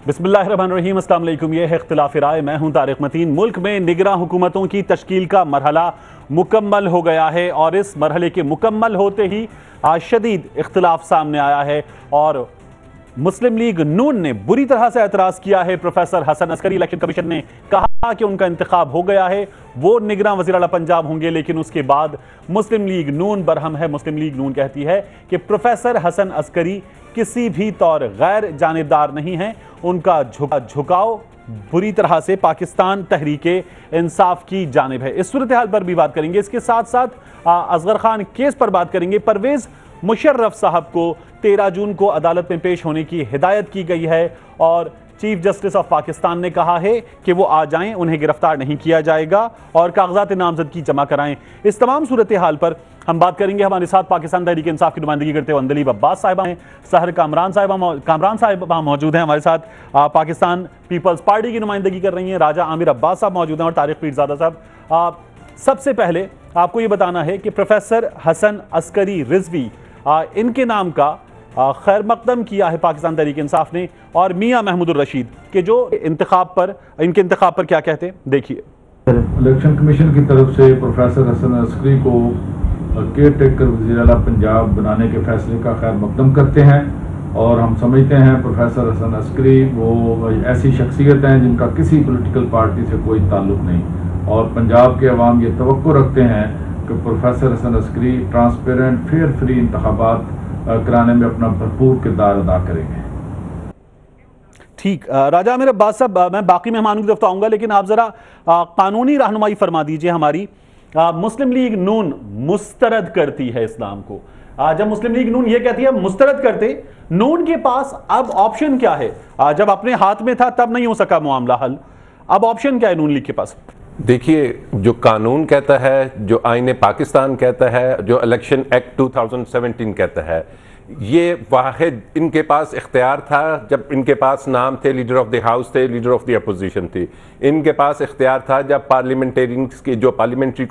बिस्मिल्लाहिर्रहमानिर्रहीम, अस्सलाम वालेकुम। ये है इख्तिलाफ राय, मैं हूं तारिक मतीन। मुल्क में निगरां हुकूमतों की तश्कील का मरहला मुकम्मल हो गया है और इस मरहले के मुकम्मल होते ही आज शदीद इख्तिलाफ सामने आया है और मुस्लिम लीग नून ने बुरी तरह से एतराज़ किया है। Professor Hasan Askari, election commission ने कहा कि उनका इंतखाब हो गया है, वो निगरां वज़ीर आला पंजाब होंगे, लेकिन उसके बाद मुस्लिम लीग नून बरहम है। मुस्लिम लीग नून कहती है कि प्रोफेसर हसन अस्करी किसी भी तौर गैर जानिबदार नहीं है, उनका झुकाव बुरी तरह से पाकिस्तान तहरीके इंसाफ की जानिब है। इस सूरत हाल पर भी बात करेंगे। इसके साथ साथ असगर खान केस पर बात करेंगे। परवेज मुशर्रफ साहब को 13 जून को अदालत में पेश होने की हिदायत की गई है और चीफ जस्टिस ऑफ पाकिस्तान ने कहा है कि वो आ जाएं, उन्हें गिरफ्तार नहीं किया जाएगा और कागजात नामजदगी जमा कराएं। इस तमाम सूरत हाल पर हम बात करेंगे। हमारे साथ पाकिस्तान तहरीक इंसाफ की नुमाइंदगी करते हुए अंदलीब अब्बास साहिबा हैं, सहर कामरान साहिबा मौजूद हैं हमारे साथ। पाकिस्तान पीपल्स पार्टी की नुमाइंदगी कर रही हैं राजा आमिर अब्बास साहब मौजूद हैं और तारिक पीरजादा साहब। सबसे पहले आपको ये बताना है कि प्रोफेसर हसन अस्करी रिजवी, इनके नाम का खैर मकदम किया है पाकिस्तान तहरीक इंसाफ ने और मियां महमूदुर रशीद के जो इनके इंतखाब पर क्या कहते हैं, देखिए। इलेक्शन कमीशन की तरफ से प्रोफेसर हसन अस्करी को केयर टेकर वज़ीर आला पंजाब बनाने के फैसले का खैर मकदम करते हैं और हम समझते हैं प्रोफेसर हसन अस्करी वो ऐसी शख्सियत हैं जिनका किसी पॉलिटिकल पार्टी से कोई ताल्लुक नहीं और पंजाब के अवाम ये तवक्को रखते हैं कि professor Hasan Askari transparent fair free इंतखाबात कराने में अपना भरपूर किरदार अदा करेंगे। ठीक, राजा आमिर अब्बास साहब, मैं बाकी मेहमानों की तरफ आऊंगा, लेकिन आप जरा कानूनी रहनुमाई फरमा दीजिए हमारी। मुस्लिम लीग नून मुस्तरद करती है इस्लाम को। जब मुस्लिम लीग नून ये कहती है मुस्तरद करते, नून के पास अब ऑप्शन क्या है? जब अपने हाथ में था तब नहीं हो सका मामला हल, अब ऑप्शन क्या है नून लीग के पास? देखिए, जो कानून कहता है, जो आईने पाकिस्तान कहता है, जो इलेक्शन एक्ट 2017 कहता है, ये वाहिद इनके पास इख्तियार था जब इनके पास नाम थे, लीडर ऑफ द हाउस थे, लीडर ऑफ द अपोजिशन थी। इनके पास इख्तियार था जब पार्लियामेंटेरियंस की जो पार्लियामेंट्री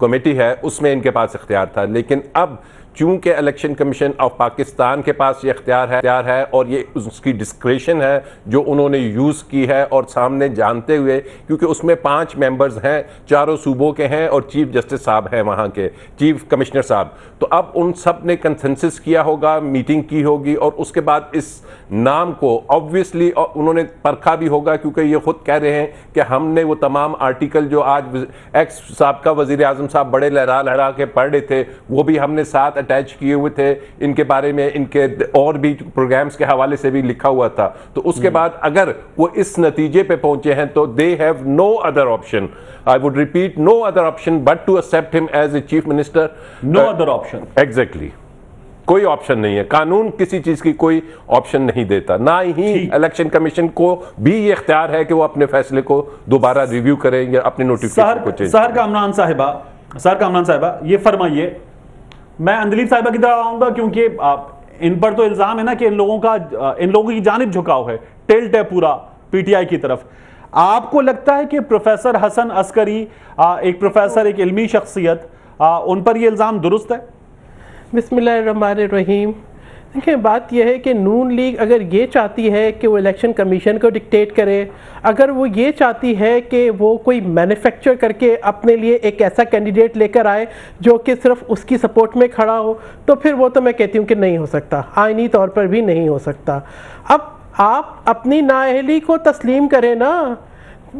कमेटी है उसमें इनके पास इख्तियार था। लेकिन अब चूंकि इलेक्शन कमीशन ऑफ पाकिस्तान के पास ये इख्तियार है और ये उसकी डिस्क्रेशन है जो उन्होंने यूज़ की है और सामने जानते हुए, क्योंकि उसमें 5 मेंबर्स हैं, चारों सूबों के हैं और चीफ जस्टिस साहब हैं वहाँ के, चीफ कमिश्नर साहब। तो अब उन सब ने कंसेंसस किया होगा, मीटिंग की होगी और उसके बाद इस नाम को ऑब्वियसली उन्होंने परखा भी होगा, क्योंकि ये खुद कह रहे हैं कि हमने वो तमाम आर्टिकल जो आज एक्स साहब का वज़ीर आज़म साहब बड़े लहरा के पढ़ रहे थे वो भी हमने साथ अटैच किए हुए थे, इनके बारे में इनके और भी प्रोग्राम्स के हवाले से भी लिखा हुआ था। तो उसके बाद अगर वो इस नतीजे पे पहुंचे हैं तो they have no other option, I would repeat, no other option but to accept him as a chief minister. No other option, exactly, कोई ऑप्शन नहीं है। कानून किसी चीज की कोई ऑप्शन नहीं देता, ना ही इलेक्शन कमीशन को भी ये इख्तियार है कि वो अपने फैसले को दोबारा रिव्यू करें या अपने नोटिफिकेशन को चेंज। सहर कामरान साहिबा, ये फरमाइए। मैं अंदलीब साहिबा की तरफ आऊंगा क्योंकि इन पर तो इल्जाम है ना कि इन लोगों की जानिब झुकाव है, टिल्ट है पूरा पीटीआई की तरफ। आपको लगता है कि प्रोफेसर हसन अस्करी एक प्रोफेसर, एक इल्मी शख्सियत, उन पर ये इल्जाम दुरुस्त है? बिस्मिल्लाहिर्रहमानिर्रहीम। देखिए, बात यह है कि नून लीग अगर ये चाहती है कि वो इलेक्शन कमीशन को डिक्टेट करे, अगर वो ये चाहती है कि वो कोई मैन्युफैक्चर करके अपने लिए एक ऐसा कैंडिडेट लेकर आए जो कि सिर्फ उसकी सपोर्ट में खड़ा हो, तो फिर वो तो मैं कहती हूँ कि नहीं हो सकता, आईनी तौर पर भी नहीं हो सकता। अब आप अपनी नाअहली को तस्लीम करें ना,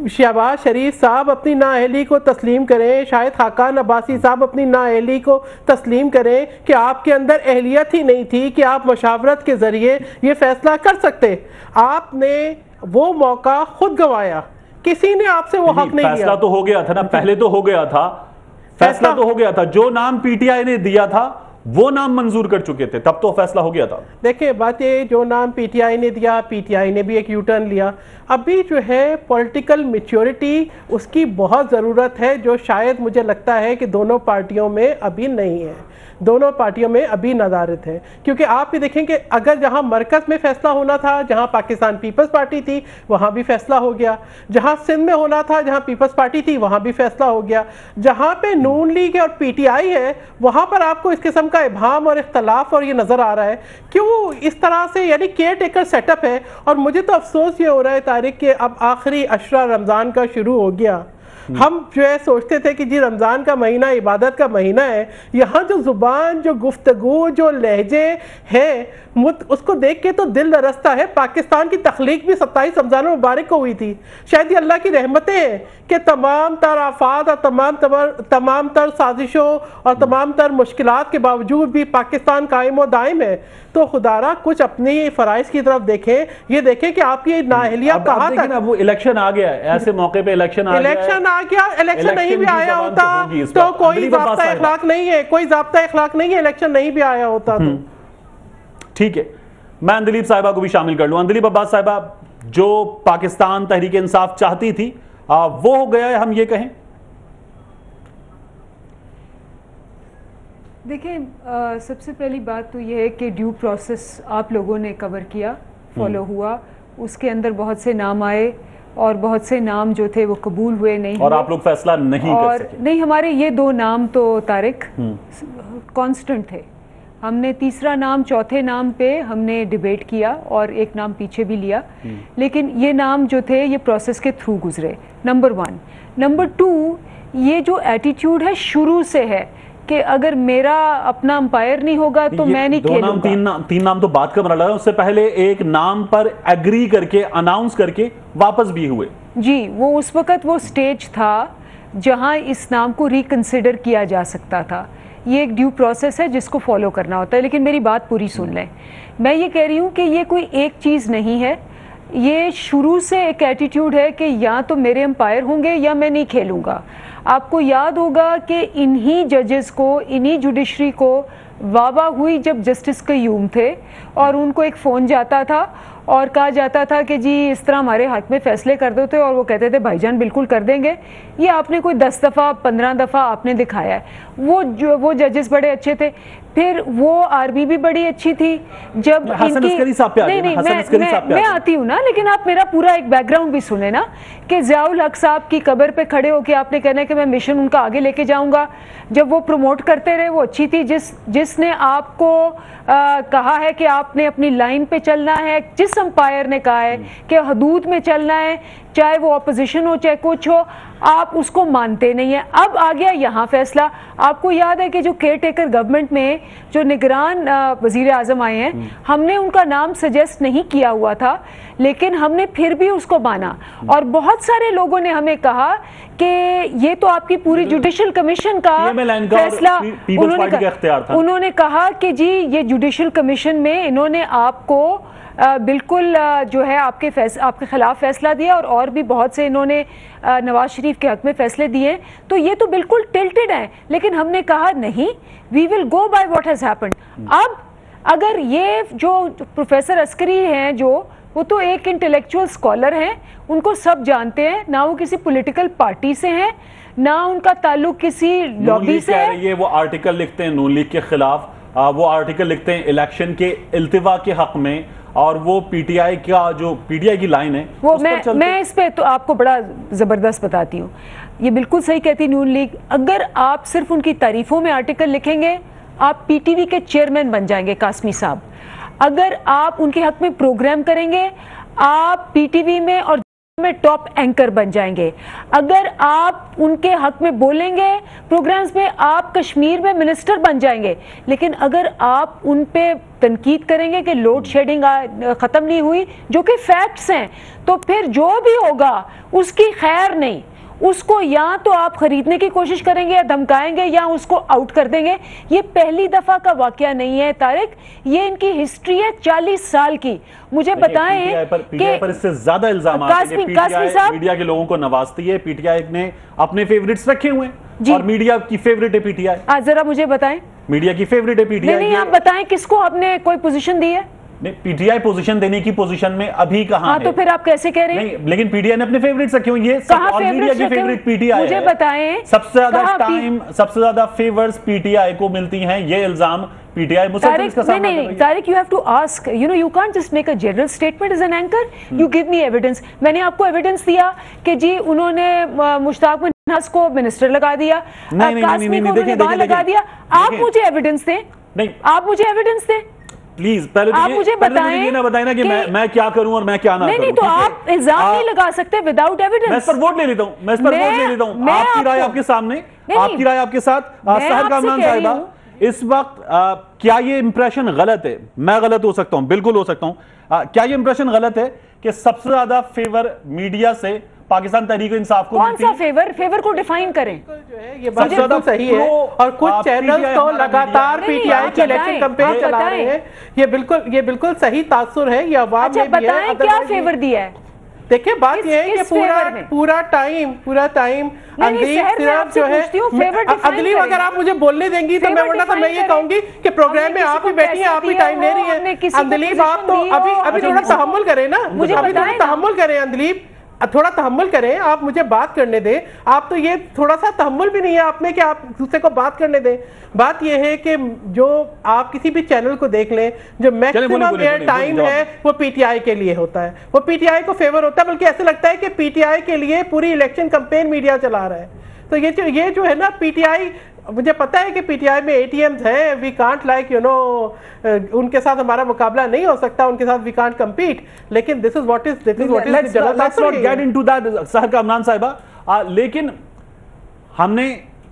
शहबाज शरीफ साहब अपनी नाअहली को तस्लीम करें, शायद खाकान अब्बासी साहब अपनी नाअहली को तस्लीम करें कि आपके अंदर अहलियत ही नहीं थी कि आप मशावरत के ज़रिए ये फैसला कर सकते। आपने वो मौका खुद गंवाया, किसी ने आपसे वो हक नहीं दिया। फैसला तो हो गया था ना, पहले तो हो गया था, फैसला तो हो गया था। जो नाम पीटीआई ने दिया था वो नाम मंजूर कर चुके थे, तब तो फैसला हो गया था। देखिए, बात ये, जो नाम पीटीआई ने दिया, पीटीआई ने भी एक यू टर्न लिया। अभी जो है पॉलिटिकल मैच्योरिटी उसकी बहुत ज़रूरत है, जो शायद मुझे लगता है कि दोनों पार्टियों में अभी नहीं है, दोनों पार्टियों में अभी नदारत है। क्योंकि आप भी देखें कि अगर जहां मरकज़ में फैसला होना था, जहां पाकिस्तान पीपल्स पार्टी थी वहां भी फैसला हो गया, जहां सिंध में होना था, जहां पीपल्स पार्टी थी वहां भी फैसला हो गया, जहां पे नून लीग और पीटीआई है वहां पर आपको इस किस्म का इबाम और इख्तलाफ और ये नज़र आ रहा है क्यों इस तरह से, यानी केयर टेकर सेटअप है। और मुझे तो अफसोस ये हो रहा है तारिक कि अब आखिरी अशरा रमज़ान का शुरू हो गया। हम जो है सोचते थे कि जी रमज़ान का महीना इबादत का महीना है, यहाँ जो ज़ुबान, जो गुफ्तगू, जो लहजे हैं, उसको देख के तो दिल लरसता है। पाकिस्तान की तख्लीक भी 27 रमज़ान मुबारक को हुई थी। शायद ये अल्लाह की रहमतें हैं कि तमाम तर आफात और तमाम तर साजिशों और तमाम तर मुश्किलात के बावजूद भी पाकिस्तान कायम और दायम है। तो खुदारा कुछ अपनी फ़राइज़ की तरफ देखें, ये देखें कि आपकी नाअहलिया कहाँ तक। अब वो इलेक्शन आ गया है, ऐसे मौके पे इलेक्शन आ गया, इलेक्शन नहीं भी आया होता तो कोई ज़ाब्ता इखलाक नहीं है, कोई ज़ाब्ता इखलाक नहीं है, इलेक्शन नहीं भी आया होता तो ठीक है। मैं अंदलीब साहिबा को भी शामिल कर लूं। अंदलीब अब्बास साहिबा, जो पाकिस्तान तहरीक इंसाफ चाहती थी वो हो गया है, हम ये कहें? देखिए, सबसे पहली बात तो यह है कि ड्यू प्रोसेस आप लोगों ने कवर किया, फॉलो हुआ, उसके अंदर बहुत से नाम आए और बहुत से नाम जो थे वो कबूल हुए नहीं, और आप लोग फैसला नहीं कर सके। नहीं, हमारे ये 2 नाम तो तारिक कांस्टेंट थे। हमने तीसरा नाम, चौथे नाम पे हमने डिबेट किया और एक नाम पीछे भी लिया, लेकिन ये नाम जो थे ये प्रोसेस के थ्रू गुजरे, नंबर 1। नंबर 2, ये जो एटीट्यूड है शुरू से है कि अगर मेरा अपना अंपायर नहीं होगा तो मैं नहीं खेलूंगा। तीन नाम तो बात का मरला है, उससे पहले एक नाम पर एग्री करके, अनाउंस करके वापस भी हुए। जी, वो उस वक्त वो स्टेज था जहां इस नाम को रिकंसिडर किया जा सकता था। ये एक ड्यू प्रोसेस है जिसको फॉलो करना होता है। लेकिन मेरी बात पूरी सुन लें, मैं ये कह रही हूँ कि ये कोई एक चीज़ नहीं है, ये शुरू से एक एटीट्यूड है कि या तो मेरे अंपायर होंगे या मैं नहीं खेलूँगा। आपको याद होगा कि इन्हीं जजेस को, इन्हीं जुडिशरी को वाह हुई जब जस्टिस क़य्यूम थे और उनको एक फ़ोन जाता था और कहा जाता था कि जी इस तरह हमारे हक़ में फ़ैसले कर दो थे, और वो कहते थे भाईजान बिल्कुल कर देंगे। ये आपने कोई 10 दफ़ा 15 दफ़ा आपने दिखाया है। वो जजेस बड़े अच्छे थे, फिर वो आर्मी भी बड़ी अच्छी थी। जब मैं आती हूँ ना, लेकिन आप मेरा पूरा एक बैकग्राउंड भी सुने ना, कि ज़ियाउल हक साहब की कब्र पे खड़े होकर आपने कहना है कि मैं मिशन उनका आगे लेके जाऊँगा। जब वो प्रमोट करते रहे वो अच्छी थी। जिसने आपको कहा है कि आपने अपनी लाइन पे चलना है, जिस अंपायर ने कहा है कि हदूद में चलना है, चाहे वो अपोजिशन हो चाहे कुछ हो, आप उसको मानते नहीं है। अब आ गया यहाँ फैसला। आपको याद है कि जो केयर टेकर गवर्नमेंट में जो निगरान वजीर आजम आए हैं, हमने उनका नाम सजेस्ट नहीं किया हुआ था, लेकिन हमने फिर भी उसको माना। और बहुत सारे लोगों ने हमें कहा कि ये तो आपकी पूरी जुडिशल कमीशन का फैसला, उन्होंने कहा कि जी ये जुडिशल कमीशन में इन्होंने आपको बिल्कुल जो है आपके खिलाफ फैसला दिया, और भी बहुत से इन्होंने नवाज शरीफ के हक में फैसले दिए, तो ये तो बिल्कुल टिल्टेड है। लेकिन हमने कहा नहीं, we will go by what has happened. अब अगर ये जो प्रोफेसर अस्करी हैं, जो वो तो एक इंटेलेक्चुअल स्कॉलर हैं, उनको सब जानते हैं, ना वो किसी पॉलिटिकल पार्टी से हैं, ना उनका ताल्लुक किसी लॉबी से है। ये वो आर्टिकल लिखते हैं नून लीग के खिलाफ, वो आर्टिकल लिखते हैं इलेक्शन के इल्तिवा के हक में, और वो पीटीआई का जो पीटीआई की लाइन है वो मैं इस पे तो आपको बड़ा ज़बरदस्त बताती हूँ। ये बिल्कुल सही कहती नून लीग, अगर आप सिर्फ उनकी तारीफों में आर्टिकल लिखेंगे, आप पीटीवी के चेयरमैन बन जाएंगे कासमी साहब। अगर आप उनके हक में प्रोग्राम करेंगे, आप पीटीवी में और में टॉप एंकर बन जाएंगे। अगर आप उनके हक में बोलेंगे प्रोग्राम्स में, आप कश्मीर में मिनिस्टर बन जाएंगे। लेकिन अगर आप उन पे तनकीद करेंगे कि लोड शेडिंग ख़त्म नहीं हुई, जो कि फैक्ट्स हैं, तो फिर जो भी होगा उसकी खैर नहीं। उसको या तो आप खरीदने की कोशिश करेंगे या धमकाएंगे या उसको आउट कर देंगे। ये पहली दफा का वाकया नहीं है तारिक, ये इनकी हिस्ट्री है 40 साल की। मुझे बताएं पीटीआई पर इससे ज्यादा इल्जाम आते हैं। पीटीआई मीडिया के लोगों को नवाजती है, पीटीआई ने अपने फेवरेट्स रखे हुए हैं और मीडिया की फेवरेट है पीटीआई। जरा मुझे बताएं, मीडिया की फेवरेट है पीटीआई। नहीं, आप बताएं किसको आपने कोई पोजीशन दी है? नहीं, पीटीआई पोजीशन देने की पोजीशन में अभी कहां है? तो फिर आप कैसे कह रहे हैं? नहीं, लेकिन पीटीआई ने अपने फेवरेट्स रखे हुए। ये सब मीडिया की फेवरेट पीटीआई मुझे बताएं, सबसे ज्यादा टाइम, सबसे ज्यादा फेवर्स पीटीआई को मिलती हैं। ये इल्जाम पीटीआई मुसलसल इसका सामना कर रही है। Tariq, you have to ask, you can't just make a general statement as an anchor. You give me evidence. मैंने आपको एविडेंस दिया कि जी उन्होंने मुश्ताक मिन्हास को मिनिस्टर लगा दिया, कासमी को उन्होंने वहां लगा दिया। आप मुझे एविडेंस दें। नहीं, आप मुझे एविडेंस दें प्लीज। पहले आप मुझे बताएं ये ना बताएं ना कि मैं क्या करूं और मैं क्या ना नहीं, करूं। नहीं, तो आप इल्जाम नहीं लगा सकते विदाउट एविडेंस। मैं इस पर वोट ले लेता हूं, मैं इस पर वोट ले लेता हूं। आपकी राय आपके सामने, आपकी राय आपके साथ। सहर कामरान साहिबा, इस वक्त क्या ये इंप्रेशन गलत है? मैं गलत हो सकता हूं, बिल्कुल हो सकता हूं। क्या ये इंप्रेशन गलत है कि सबसे ज्यादा फेवर मीडिया से पाकिस्तान तहरीक इंसाफ को? कौन सा फेवर को डिफाइन करें? जो है ये बात बिल्कुल सही है, और कुछ चैनल्स तो लगातार पीटीआई की इलेक्शन कैंपेन चला रहे हैं। ये बिल्कुल सही तासुर है, ये अवाम में भी है। बताएं क्या फेवर दिया है? देखिए बात यह है कि पूरा टाइम अंदलीब सिर्फ जो है, अंदलीब अगर आप मुझे बोलने देंगी तो मैं, वरना तो मैं ये कहूंगी कि प्रोग्राम में आप ही बैठी हैं, आप ही टाइम ले रही हैं। अंदलीब आप तो अभी थोड़ा तहम्मुल करें ना, अभी थोड़ा तहम्मुल करें अंदलीब, थोड़ा तहम्मुल करें, आप मुझे बात करने दें। आप तो ये थोड़ा सा तहम्मुल भी नहीं है आप में कि आप दूसरे को बात करने दें। बात ये है कि जो आप किसी भी चैनल को देख लें, जो मैक्सिमम एयर टाइम है वो पीटीआई के लिए होता है, वो पीटीआई को फेवर होता है। बल्कि ऐसे लगता है कि पीटीआई के लिए पूरी इलेक्शन कैंपेन मीडिया चला रहा है। तो ये जो है ना पीटीआई, मुझे पता है कि पीटीआई में एटीएम्स हैं, वी कांट लाइक उनके साथ हमारा मुकाबला नहीं हो सकता, उनके साथ वी कांट कम्पीट, लेकिन this is what is let's not get into that सहर कामरान साहिबा। लेकिन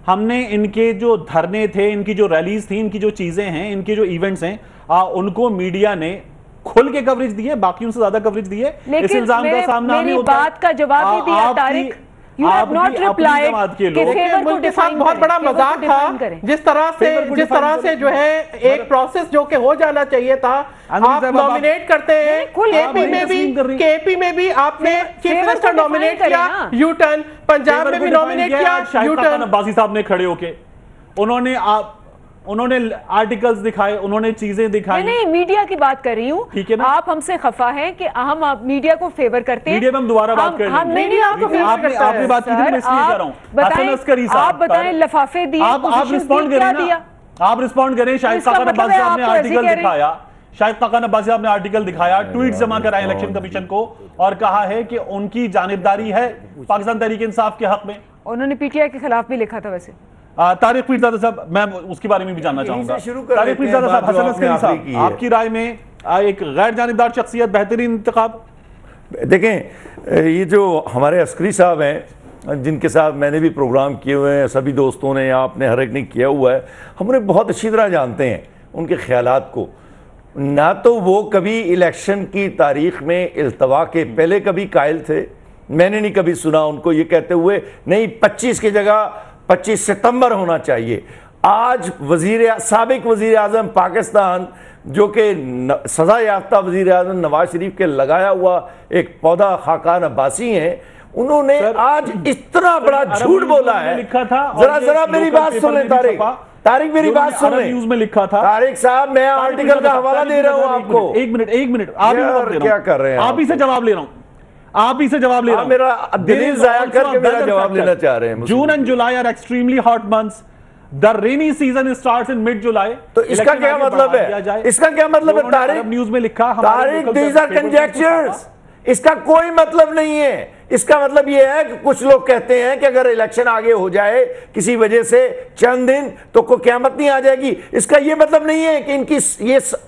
हमने इनके जो धरने थे, इनकी जो रैलीज थी, इनकी जो चीजें हैं, इनके जो इवेंट्स हैं, उनको मीडिया ने खुल के कवरेज दी है, बाकियों से ज्यादा कवरेज दी है। इस इल्जाम का सामना नहीं होता। बात का जवाब नहीं दिया Tariq. You have not replied कि फेवर को डिफाइन बहुत बड़ा मजाक था, जिस तरह से जो है एक प्रोसेस जो कि हो जाना चाहिए था, आप नॉमिनेट करते हैं। केपी में भी आपने चीफ मिनिस्टर नॉमिनेट किया यू टर्न, पंजाब में भी नॉमिनेट किया यू टर्न। अब्बासी साहब ने खड़े होके उन्होंने आर्टिकल्स दिखाए, उन्होंने चीजें दिखाई। नहीं, मीडिया की बात कर रही हूँ। ठीक है ना, आप हमसे खफा हैं कि हम मीडिया को फेवर करते हैं। मीडिया में हम दोबारा बात कर लेंगे। आपने बात की थी, मैं इसलिए कह रहा हूँ। हसन अस्करी साहब, आप बताएं, लिफाफे दिए, आप रिस्पॉन्ड करें ना, आप रिस्पॉन्ड करें। शाहिद खाकान अब्बासी साहब ने आर्टिकल दिखाया, शाहिद खाकान अब्बासी साहब ने आर्टिकल दिखाया, ट्वीट जमा कराए इलेक्शन कमीशन को और कहा है कि उनकी जानिबदारी है पाकिस्तान तहरीक इंसाफ के हक में। उन्होंने पीटीआई के खिलाफ भी लिखा था। वैसे तारिक पीरजादा साहब, मैं उसके बारे में भी जानना चाहूंगा। तारिक पीरजादा साहब, हसन अस्करी साहब, आपकी राय में एक गैर जानिबदार शख्सियत बेहतरीन इंतखाब? देखें, ये जो हमारे अस्करी साहब हैं, जिनके साथ मैंने भी प्रोग्राम किए हुए हैं, सभी दोस्तों ने, आपने, हर एक ने किया हुआ है, हम उन्हें बहुत अच्छी तरह जानते हैं, उनके ख्यालात को। ना तो वो कभी इलेक्शन की तारीख में इल्तवा के पहले कभी कायल थे, मैंने नहीं कभी सुना उनको ये कहते हुए नहीं 25 की जगह 25 सितंबर होना चाहिए। आज साबिक वजीर आज़म पाकिस्तान, जो कि सजा याफ्ता वजीर आज़म नवाज शरीफ के लगाया हुआ एक पौधा खाकान अब्बासी हैं, उन्होंने आज इतना बड़ा झूठ बोला है। जरा मेरी बात सुन लें तारिक मेरी बात सुन लें। न्यूज में लिखा था तारिक साहब, मैं आर्टिकल का हवाला दे रहा हूं आपको। एक मिनट, आप क्या कर रहे हैं? आप ही से जवाब ले रहा हूं, आप ही से जवाब ले रहा हूं। मेरा दिल जाया करके मेरा जवाब लेना चाह रहे हैं। June and July are extremely hot months, the rainy season starts in mid July. तो इसका क्या मतलब है? इसका क्या मतलब है तारिक? न्यूज में लिखा तारिक, दीज आर कंजेक्चर्स, इसका कोई मतलब नहीं है। इसका मतलब यह है कि कुछ लोग कहते हैं कि अगर इलेक्शन आगे हो जाए किसी वजह से चंद दिन तो कोई क़यामत नहीं आ जाएगी। इसका यह मतलब नहीं है कि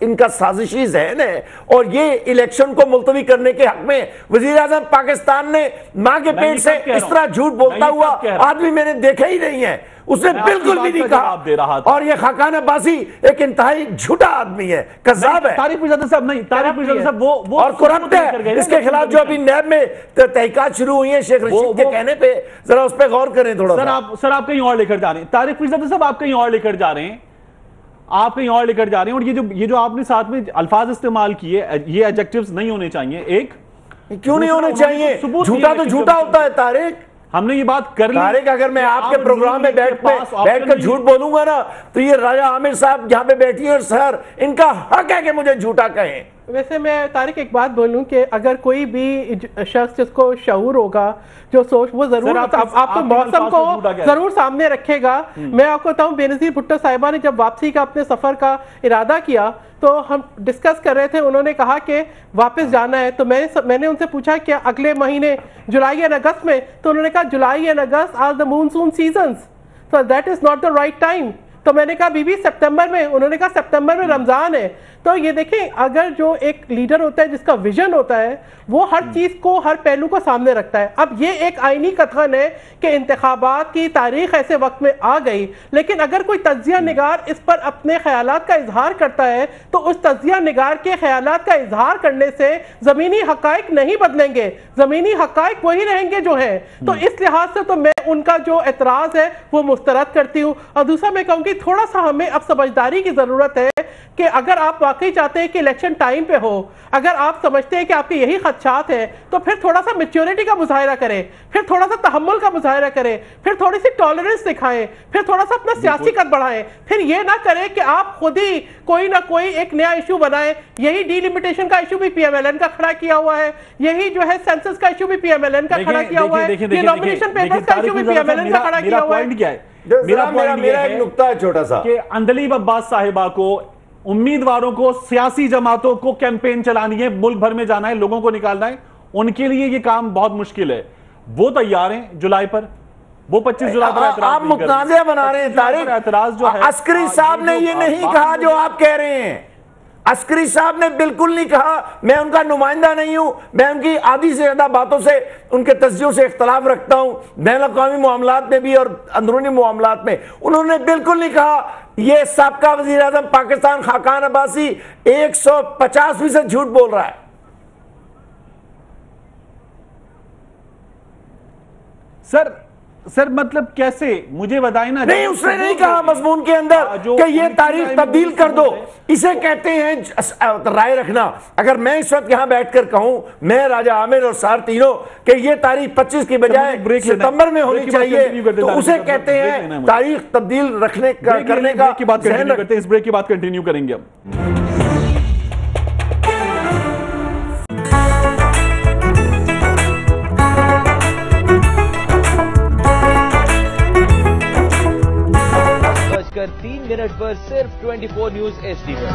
इनका साजिशी ज़हन है और ये इलेक्शन को मुलतवी करने के हक में वजीर आज़म पाकिस्तान ने मां के पेट से इस तरह झूठ बोलता हुआ आदमी मैंने देखा ही नहीं है। उसने बिल्कुल भी नहीं कहा। और ये खाकान अब्बासी एक इंतहाई झूठा आदमी है, कज़्ज़ाब है। तारिक पीरजादा साहब नहीं, तारिक पीरजादा साहब वो और करप्ट है। इसके खिलाफ जो अभी नैब में तहकीकात शुरू हुई है शेख रशीद के कहने पे, जरा उस पर गौर करें थोड़ा। सर आप कहीं और लेकर जा रहे हैं। तारिक पीरजादा साहब, आप कहीं और लेकर जा रहे हैं, आप कहीं और लेकर जा रहे हैं। और ये जो आपने साथ में अल्फाज इस्तेमाल किए, ये एडजेक्टिव्स नहीं होने चाहिए। एक क्यों नहीं होने चाहिए? झूठा तो झूठा होता है तारिक। हमने ये बात कर ली। तारिक, अगर मैं आपके प्रोग्राम में बैठकर झूठ बोलूंगा ना, तो ये राजा आमिर साहब जहां पे बैठी है सर, इनका हक है कि मुझे झूठा कहें। वैसे मैं तारिक एक बात बोलूं कि अगर कोई भी शख्स जिसको शऊर होगा, जो सोच, वो जरूर आपको मौसम को जरूर सामने रखेगा। मैं आपको बताऊं, बेनज़ीर भुट्टो साहिबा ने जब वापसी का अपने सफर का इरादा किया तो हम डिस्कस कर रहे थे, उन्होंने कहा कि वापस जाना है। तो मैंने उनसे पूछा कि अगले महीने जुलाई एंड अगस्त में, तो उन्होंने कहा July and August are the monsoon seasons, so that is not the right time. तो मैंने कहा बीबी सितंबर में, उन्होंने कहा सितंबर में रमजान है। तो ये देखें, अगर जो एक लीडर होता है जिसका विजन होता है वो हर चीज को, हर पहलू को सामने रखता है। अब ये एक आईनी कथन है कि इंतखाबात की तारीख ऐसे वक्त में आ गई, लेकिन अगर कोई तज्जिया निगार इस पर अपने ख्यालात का इजहार करता है तो उस तज्जिया निगार के ख्यालात का इजहार करने से जमीनी हकाइक नहीं बदलेंगे, जमीनी हकाइक वही रहेंगे जो है। तो इस लिहाज से तो मैं उनका जो एतराज है वो मुस्तरद करती हूँ। और दूसरा मैं कहूँगी थोड़ा सा हमें अब समझदारी की जरूरत है कि अगर आप वाकई चाहते हैं कि इलेक्शन टाइम पे हो, अगर आप समझते हैं कि आपके यही खदशात हैं, तो फिर थोड़ा सा मैच्योरिटी का मुजाहिरा करें, फिर थोड़ा सा तहम्मुल का मुजाहिरा करें, फिर थोड़ी सी टॉलरेंस दिखाएं, फिर थोड़ा सा अपना सियासी कद बढ़ाएं। फिर ये ना करें कि आप खुद ही कोई ना कोई एक नया इशू बनाएं। यही डीलिमिटेशन का इशू भी पीएमएलएन का खड़ा किया हुआ है, यही जो है सेंसस का इशू भी पीएमएलएन का खड़ा किया हुआ है, ये नॉमिनेशन पेपर्स का इशू भी पीएमएलएन का खड़ा किया हुआ है। मेरा एक नुक्ता है छोटा सा कि अंदलीब अब्बास साहिबा को, उम्मीदवारों को, सियासी जमातों को कैंपेन चलानी है, मुल्क भर में जाना है, लोगों को निकालना है, उनके लिए ये काम बहुत मुश्किल है। वो तैयार हैं जुलाई पर, वो 25 जुलाई पर आप मुतनाज़ा बना रहे हैं तारीख। एतराज जो है, अस्करी साहब ने ये नहीं कहा जो आप कह रहे हैं। अस्करी साहब ने बिल्कुल नहीं कहा, मैं उनका नुमाइंदा नहीं हूं, मैं उनकी आधी से ज्यादा बातों से, उनके तस्जियों से इख्तलाफ रखता हूं, बैनुल अक़वामी मामलात में भी और अंदरूनी मामलात में। उन्होंने बिल्कुल नहीं कहा ये साबका वज़ीर आज़म पाकिस्तान खाकान अब्बासी 150% झूठ बोल रहा है। सर मतलब कैसे, मुझे बताए ना। नहीं, उसने नहीं कहा मजमून के अंदर कि ये तारीख तब्दील कर दो। इसे कहते हैं राय रखना। अगर मैं इस वक्त यहां बैठकर कहूं, मैं राजा आमिर और सार तीनों, कि ये तारीख 25 की बजाय सितंबर में होनी चाहिए, तो उसे कहते हैं तारीख तब्दील रखने का, करने का। इस ब्रेक की बात कंटिन्यू करेंगे हम। कर 3 मिनट पर सिर्फ 24 न्यूज HD पर।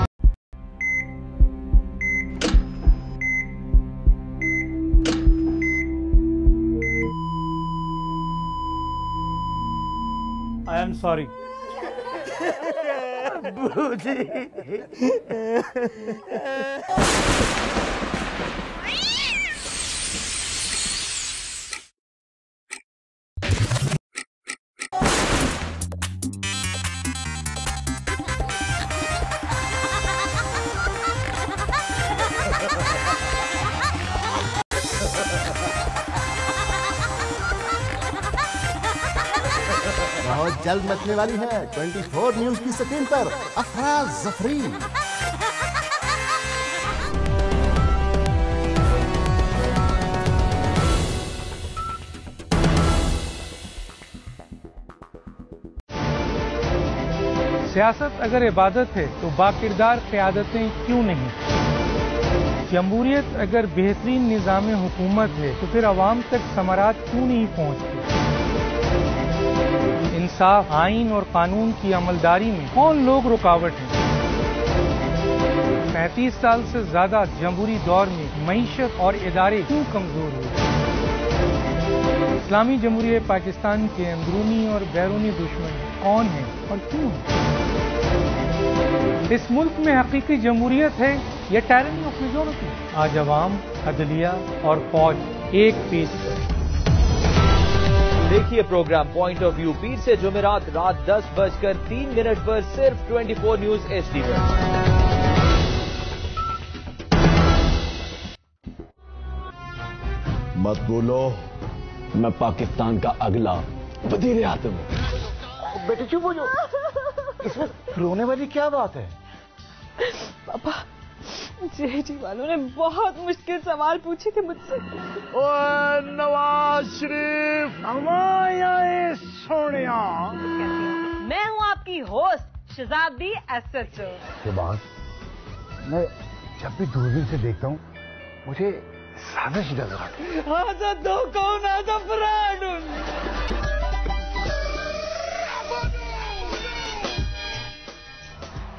I am sorry. बहुत जल्द मचने वाली है 24 न्यूज की स्क्रीन पर अफरा जफरी। सियासत अगर इबादत है तो बाकिरदार क़यादतें क्यों नहीं? जमहूरियत अगर बेहतरीन निज़ाम हुकूमत है तो फिर अवाम तक समारात क्यों नहीं पहुँचती? इंसाफ, आइन और कानून की अमलदारी में कौन लोग रुकावट हैं? 35 साल से ज्यादा जमहूरी दौर में मईशत और इदारे क्यों कमजोर हुए? इस्लामी जमहूरियत पाकिस्तान के अंदरूनी और बैरूनी दुश्मन कौन हैं और क्यों? इस मुल्क में हकीकी जमहूरियत है या टायरनी ऑफ मेजॉरिटी? आज अवाम, अदलिया और फौज एक पीस पर। देखिए प्रोग्राम पॉइंट ऑफ व्यू पीर से जुमेरात रात 10:03 पर सिर्फ 24 न्यूज HD पर। मत बोलो मैं पाकिस्तान का अगला वजीर आज़म हूं। बेटे चुप हो जाओ, इसमें रोने वाली क्या बात है? पापा, जेठी वालों ने बहुत मुश्किल सवाल पूछे थे मुझसे। नवाज शरीफ हमारे सोनिया, मैं हूँ आपकी होस्ट शहजादी एसएचओ। के बाद मैं जब भी दूरबीन से देखता हूँ मुझे साजिश नजर आती है। आजा दो कौन आजा फ्रॉड।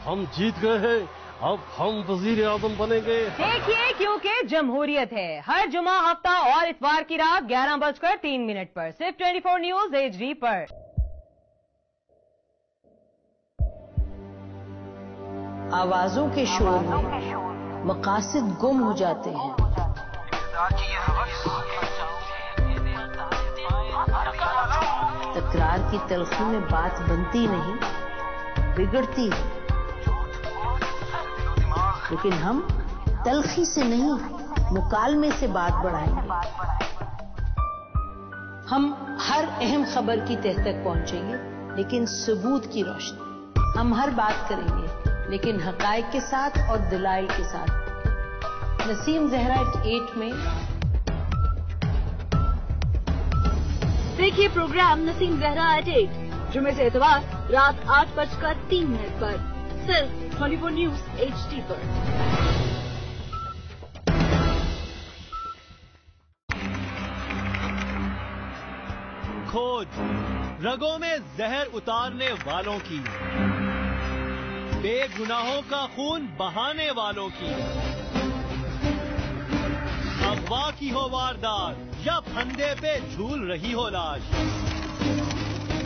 हम जीत गए हैं, अब हम वजीर आज़म बनेंगे। देखिए क्योंकि जमहूरियत है। हर जुमा, हफ्ता और इतवार की रात 11:03 पर सिर्फ 24 न्यूज HD पर। आवाजों के शोर में मकासद गुम हो जाते हैं। तकरार की तलखी में बात बनती नहीं, बिगड़ती है। लेकिन हम तलखी से नहीं, मुकालमे से बात बढ़ाएंगे। हम हर अहम खबर की तह तक पहुंचेंगे, लेकिन सबूत की रोशनी। हम हर बात करेंगे, लेकिन हकायक के साथ और दलाइल के साथ। नसीम जहरा 8 में देखिए प्रोग्राम नसीम जहरा 8 जुमे से इतवार रात 8:03 पर सिर्फ 24 न्यूज HD पर। खोज रगों में जहर उतारने वालों की, बेगुनाहों का खून बहाने वालों की। अगवा की हो वारदात या फंदे पे झूल रही हो लाश,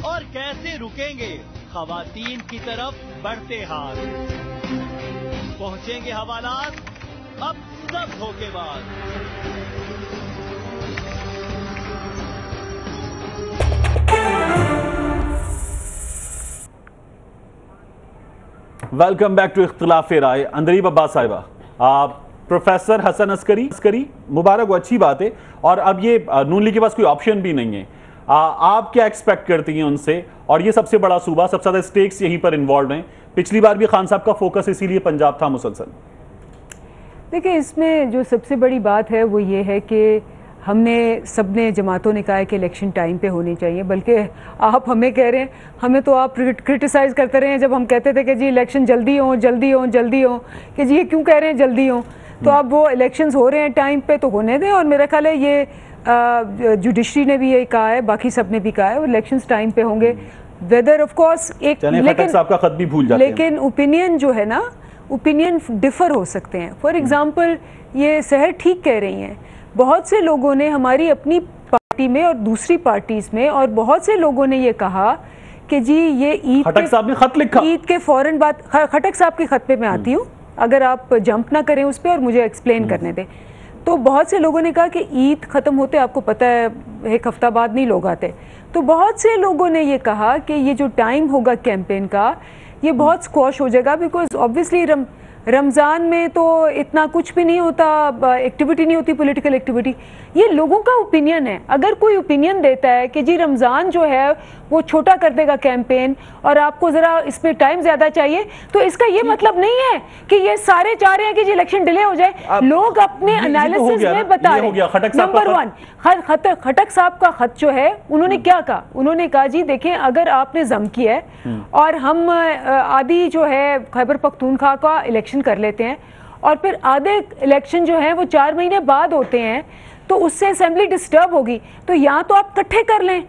और कैसे रुकेंगे खवातीन की तरफ बढ़ते हाथ। पहुंचेंगे हवालात अब सब धोखेबाज। वेलकम बैक टू इख्तिलाफ राय। अंदरीब अब्बास साहिबा, आप प्रोफेसर हसन अस्करी मुबारक हो, अच्छी बात है। और अब ये नून लीग के पास कोई ऑप्शन भी नहीं है। आप क्या एक्सपेक्ट करती हैं उनसे? और ये सबसे बड़ा सूबा, सबसे ज्यादा स्टेक्स यहीं पर इन्वॉल्व हैं। पिछली बार भी खान साहब का फोकस इसीलिए पंजाब था मुसलसल। देखिए, इसमें जो सबसे बड़ी बात है वो ये है कि सबने जमातों ने कहा है कि इलेक्शन टाइम पे होनी चाहिए, बल्कि आप हमें कह रहे हैं, हमें तो आप क्रिटिसाइज़ करते रहे हैं जब हम कहते थे कि जी इलेक्शन जल्दी हो कि जी ये क्यों कह रहे हैं जल्दी हो। तो अब वो इलेक्शंस हो रहे हैं टाइम पे, तो होने दें। और मेरा ख्याल है ये जुडिशरी ने भी यही कहा है, बाकी सब ने भी कहा है, इलेक्शंस टाइम पे होंगे। वेदर ऑफ कोर्स एक, लेकिन साहब का खत भी भूल जाते हैं। लेकिन ओपिनियन जो है ना, ओपिनियन डिफर हो सकते हैं। फॉर एग्जांपल ये सहर ठीक कह रही हैं, बहुत से लोगों ने हमारी अपनी पार्टी में और दूसरी पार्टीज में, और बहुत से लोगों ने ये कहा कि जी ये ईद साहब ने खत लिखा, ईद के फौरन बाद खटक साहब के खत पे मैं आती हूँ, अगर आप जंप ना करें उस पर और मुझे एक्सप्लेन करने दें। तो बहुत से लोगों ने कहा कि ईद ख़त्म होते, आपको पता है 1 हफ्ता बाद नहीं लोग आते, तो बहुत से लोगों ने ये कहा कि ये जो टाइम होगा कैंपेन का, ये बहुत स्क्वॉश हो जाएगा, बिकॉज ऑब्वियसली रमज़ान में तो इतना कुछ भी नहीं होता, एक्टिविटी नहीं होती, पॉलिटिकल एक्टिविटी। ये लोगों का ओपिनियन है। अगर कोई ओपिनियन देता है कि जी रमज़ान जो है वो छोटा कर देगा कैंपेन और आपको ज़रा इसमें टाइम ज़्यादा चाहिए, तो इसका ये मतलब नहीं है कि ये सारे चाह रहे हैं कि जी इलेक्शन डिले हो जाए। लोग अपने एनालिसिस में बता रहे हैं। नंबर 1, खटक साहब का खत जो है, उन्होंने क्या कहा? उन्होंने कहा जी देखें, अगर आपने जम किया है और हम आदि जो है खैबर पख्तूनख्वा का इलेक्शन कर लेते हैं और फिर आधे इलेक्शन जो है वो 4 महीने बाद होते हैं, तो उससे असेंबली डिस्टर्ब होगी। तो या तो आप इकट्ठे कर लें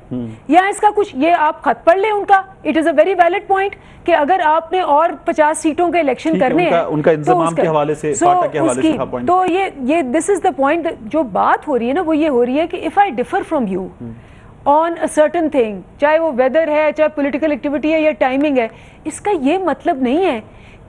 या इसका कुछ, ये आप खत पढ़ लें उनका। It is a very valid point कि अगर आपने और 50 सीटों के इलेक्शन करने हैं, उनका इंतजाम के हवाले से, फाटा के हवाले से था पॉइंट। तो ये दिस इज द पॉइंट। जो बात हो रही है ना, वो ये हो रही है कि if I differ from you on a certain thing, चाहे वो वेदर है, चाहे पॉलिटिकल एक्टिविटी है या टाइमिंग है, इसका ये मतलब नहीं है